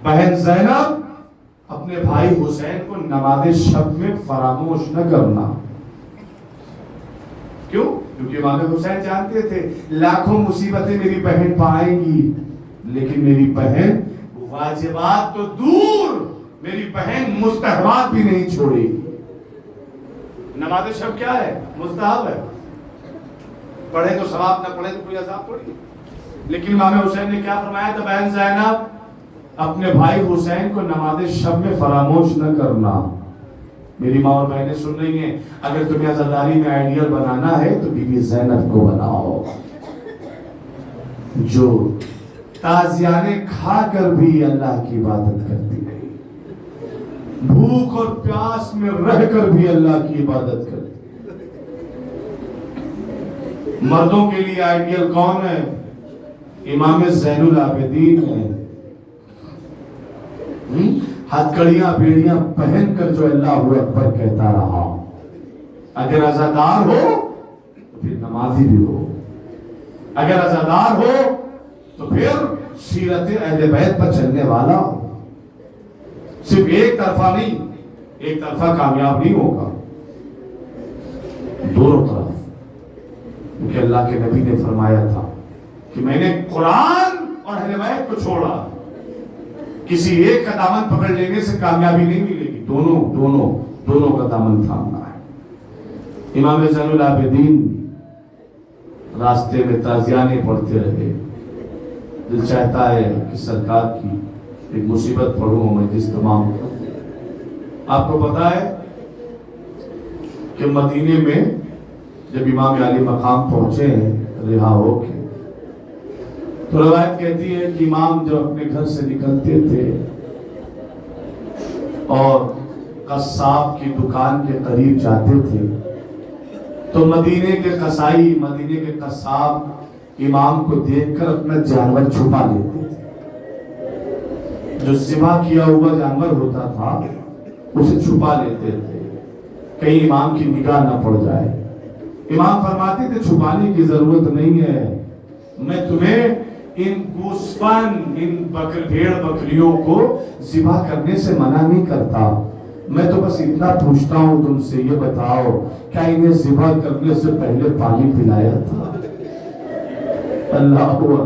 بہن زینب اپنے بھائی حسین کو نماز شب میں فراموش نہ کرنا. کیوں؟ کیونکہ امام حسین جانتے تھے لاکھوں مصیبتیں میری بہن پائیں گی لیکن میری بہن واجبات تو دور، میری بہن مستحبات بھی نہیں چھوڑے گی. نماز شب کیا ہے؟ مستحب ہے. پڑھے تو ثواب، نہ پڑھے تو کوئی عذاب پڑی. لیکن امام حسین نے کیا فرمایا تھا؟ بہن زینب اپنے بھائی حسین کو نماز شب میں فراموش نہ کرنا. میری ماں اور بہنیں سن رہی ہیں، اگر تمہیں عزاداری میں آئیڈیل بنانا ہے تو بی بی زینب کو بناؤ، جو تازیانے کھا کر بھی اللہ کی عبادت کرتی رہی، بھوک اور پیاس میں رہ کر بھی اللہ کی عبادت کرتی. مردوں کے لیے آئیڈیل کون ہے؟ امام زین العابدین ہے. ہتھکڑیاں بیڑیاں پہن کر جو اللہ اکبر کہتا رہا. اگر عزادار ہو تو پھر نمازی بھی ہو، اگر عزادار ہو تو پھر سیرت اہل بیت پر چلنے والا ہو. صرف ایک طرفہ نہیں، ایک طرفہ کامیاب نہیں ہوگا، دونوں طرف. کیونکہ اللہ کے نبی نے فرمایا تھا کہ میں نے قرآن اور اہل بیت کو چھوڑا، کسی ایک کا دامن پکڑ لینے سے کامیابی نہیں ملے گی، دونوں کا دامن تھامنا ہے. امام زین العابدین راستے میں تازیانے پڑھتے رہے. دل چاہتا ہے کہ سرکار کی ایک مصیبت پڑھوں، مجلس تمام کروں. آپ کو پتا ہے کہ مدینے میں جب امام علی مقام پہنچے ہیں رہا ہو کے، تو روایت کہتی ہے کہ امام جب اپنے گھر سے نکلتے تھے اور قصاب کی دکان کے قریب جاتے تھے تو مدینے کے قصائی، مدینے کے قصاب امام کو دیکھ کر اپنا جانور چھپا لیتے تھے. جو ذبح کیا ہوا جانور ہوتا تھا اسے چھپا لیتے تھے کہیں امام کی نگاہ نہ پڑ جائے. امام فرماتے تھے چھپانے کی ضرورت نہیں ہے، میں تمہیں ان گوسفن، ان بھیڑ بکریوں کو ذبح کرنے سے منع نہیں کرتا، میں تو بس اتنا پوچھتا ہوں تم سے، یہ بتاؤ کیا انہیں ذبح کرنے سے پہلے پانی پلایا تھا؟ اللہ اکبر.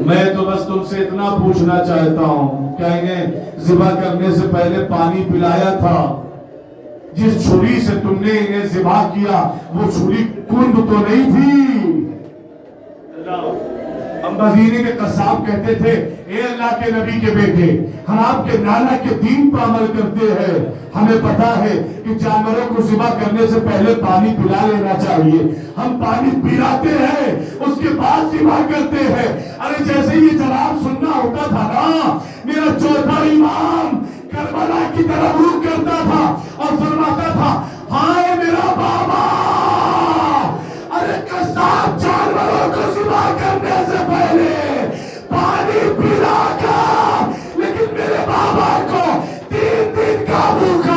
میں تو بس تم سے اتنا پوچھنا چاہتا ہوں کیا انہیں ذبح کرنے سے پہلے پانی پلایا تھا؟ جس چھری سے تم نے انہیں ذبح کیا وہ چھری کند تو نہیں تھی. مدینے کے قصاب کہتے تھے اے اللہ کے نبی کے بیٹے، ہم آپ کے نانا کے دین پر عمل کرتے ہیں، ہمیں پتا ہے کہ جانوروں کو ذبح کرنے سے پہلے پانی پلا لینا چاہیے، ہم پانی پلاتے ہیں اس کے بعد ذبح کرتے ہیں. ارے جیسے یہ جناب سننا ہوتا تھا نا، میرا چوتھا امام کربلا کی طرف رخ کرتا تھا اور فرماتا تھا ہائے میرا بابا. ارے قصاب جانوروں کو ذبح کرنے سے پہلے پانی پلا کر، لیکن میرے بابا کو 3 دن کا بھوکا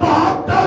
72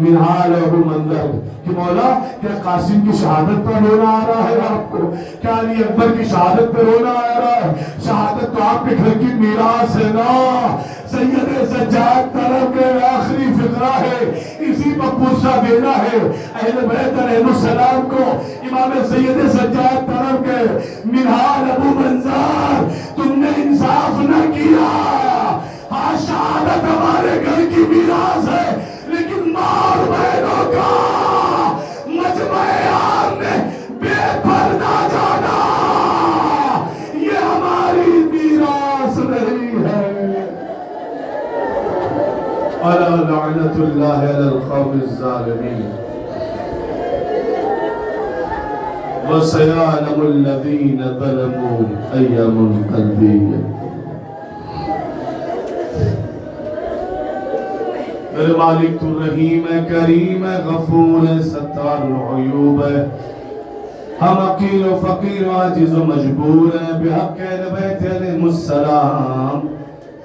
منہا لہو منظر کہ مولا کیا قاسم کی شہادت پر رونا آ رہا ہے آپ کو؟ کیا علی اکبر کی شہادت پر رونا آ رہا ہے؟ شہادت تو آپ کے گھر کی میراث ہے نا. سید سجاد طرف کے آخری فقرہ ہے, اسی پر پوچھا دینا ہے اہل بیت علیہ السلام کو. امام سید سجاد طرف کے منہا لہو منظر, تم نے انصاف نہ کیا. ہاں شہادت ہمارے گھر کی میراث ہے, لیکن ماں اور بہنوں کا مجمع عام میں بے پردہ جانا یہ ہماری میراث نہیں ہے. الا لعنت اللہ علی القوم الظالمین وسيعلم الذين ظلموا أي منقلب. میرے مالک تو رحیم ہے, کریم ہے, غفور ہے, ستار العیوب ہے. ہم عقیل و فقیر و عاجز و مجبور ہیں. بحق اہل بیت علیہ السلام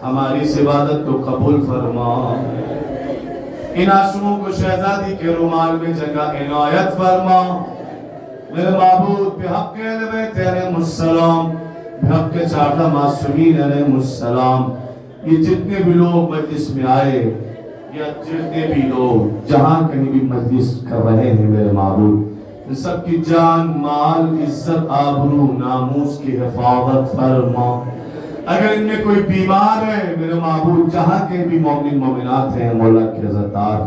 ہماری اس عبادت کو قبول فرما. ان آنسوؤں کو شہزادی کے رومال میں جگہ عنایت فرما. میرے معبود بحق اہل بیت علیہ السلام, بحق 14 معصومین علیہ السلام, یہ جتنے بھی لوگ مجلس میں آئے یا جتنے بھی لوگ جہاں کہیں بھی مجلس کر رہے ہیں, میرے معبود ان سب کی جان, مال, عزت, آبرو, ناموس کی حفاظت فرما. اگر ان میں کوئی بیمار ہے میرے معبود, جہاں کے بھی مومن مومنات ہیں مولا کے عزتار,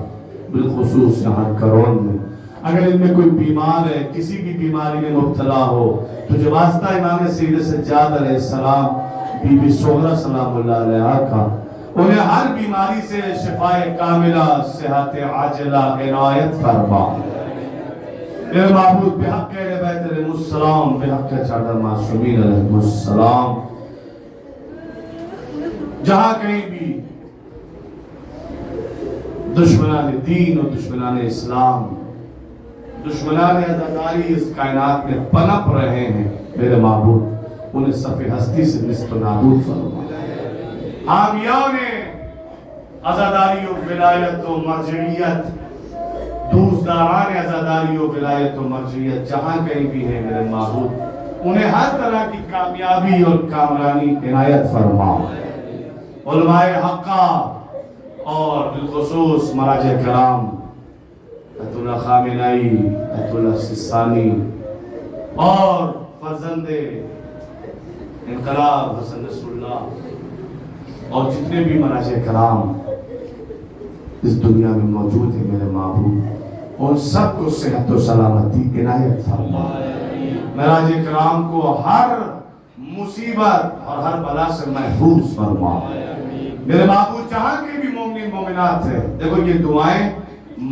بالخصوص یہاں کرون میں, اگر ان میں کوئی بیمار ہے, کسی بھی بیماری میں مبتلا ہو, تو جو واسطہ امام سید سجاد علیہ السلام, بی بی صغرا سلام اللہ علیہ کا, انہیں ہر بیماری سے شفاء کاملہ, صحت عاجلہ عنایت فرما. میرے معبود بحق اہل بیت علیہ السلام, بحق 14 معصومین علیہ السلام, جہاں کہیں بھی دشمنان دین اور دشمنان اسلام, دشمنان عزاداری اس کائنات میں پنپ رہے ہیں, میرے معبود انہیں صف ہستی سے نست و نابود فرما. حامیان عزاداری و ولایت و مرجعیت, دوستداران عزاداری و ولایت و مرجعیت جہاں کہیں بھی ہیں میرے معبود, انہیں ہر طرح کی کامیابی اور کامرانی عنایت فرما. علماء حقہ اور بالخصوص مراجع کرام, ایت اللہ خامنائی, ایت اللہ سستانی اور فرزند انقلاب حسن رسول اللہ اور جتنے بھی مراجع کرام اس دنیا میں موجود ہیں میرے معبود, ان سب کو صحت و سلامتی عنایت فرما. مراجع کرام کو ہر مصیبت اور ہر بلا سے محفوظ فرما. میرے معبود جہاں کے بھی مومن مومنات ہیں, دیکھو یہ دعائیں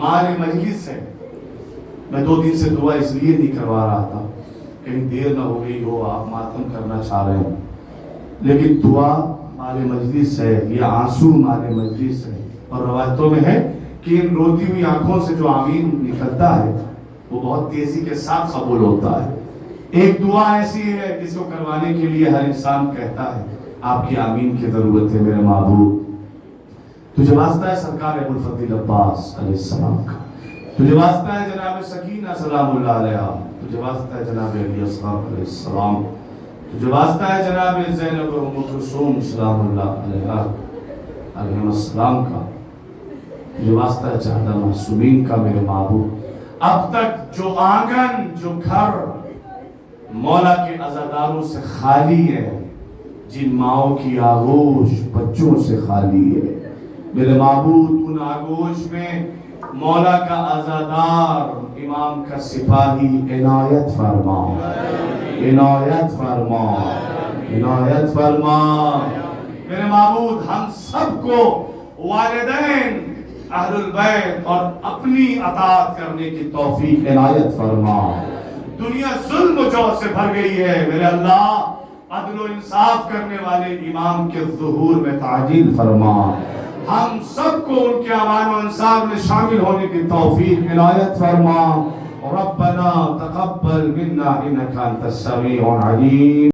مال مجلس ہے. میں 2 دن سے دعا اس لیے نہیں کروا رہا تھا, کہیں دیر نہ ہو گئی ہو, آپ ماتم کرنا چاہ رہے ہیں, لیکن دعا مال مجلس ہے, یہ آنسو مال مجلس ہے. اور روایتوں میں ہے کہ ان روتی ہوئی آنکھوں سے جو آمین نکلتا ہے وہ بہت تیزی کے ساتھ قبول ہوتا ہے. ایک دعا ایسی ہے جس کو کروانے کے لیے ہر انسان کہتا ہے آپ کی آمین کی ضرورت ہے. میرے معبود تجھے واسطہ ہے سرکار ابو الفضل عباس علیہ السلام کا, تجھے واسطہ ہے جناب سکینہ سلام اللہ علیہ, تجھے واسطہ ہے جناب علی اصغر علیہ السلام, تجھے واسطہ ہے جناب زینب و ام کلثوم سلام اللہ علیہ السلام کا, تجھے واسطہ ہے 14 معصومین کا. میرے معبود اب تک جو آنگن, جو گھر مولا کے عزاداروں سے خالی ہے, جن ماؤں کی آغوش بچوں سے خالی ہے, میرے معبود ان آغوش میں مولا کا عزادار, امام کا سپاہی عنایت فرما, عنایت فرما, عنایت فرما. میرے معبود ہم سب کو والدین, اہل البیت اور اپنی اطاعت کرنے کی توفیق عنایت فرما. دنیا ظلم و جور سے بھر گئی ہے, میرے اللہ عدل و انصاف کرنے والے امام کے ظہور میں تعجیل فرما. ہم سب کو ان کے امان و انصاف میں شامل ہونے کی توفیق عنایت فرما. ربنا تقبل منا انك انت السميع العليم.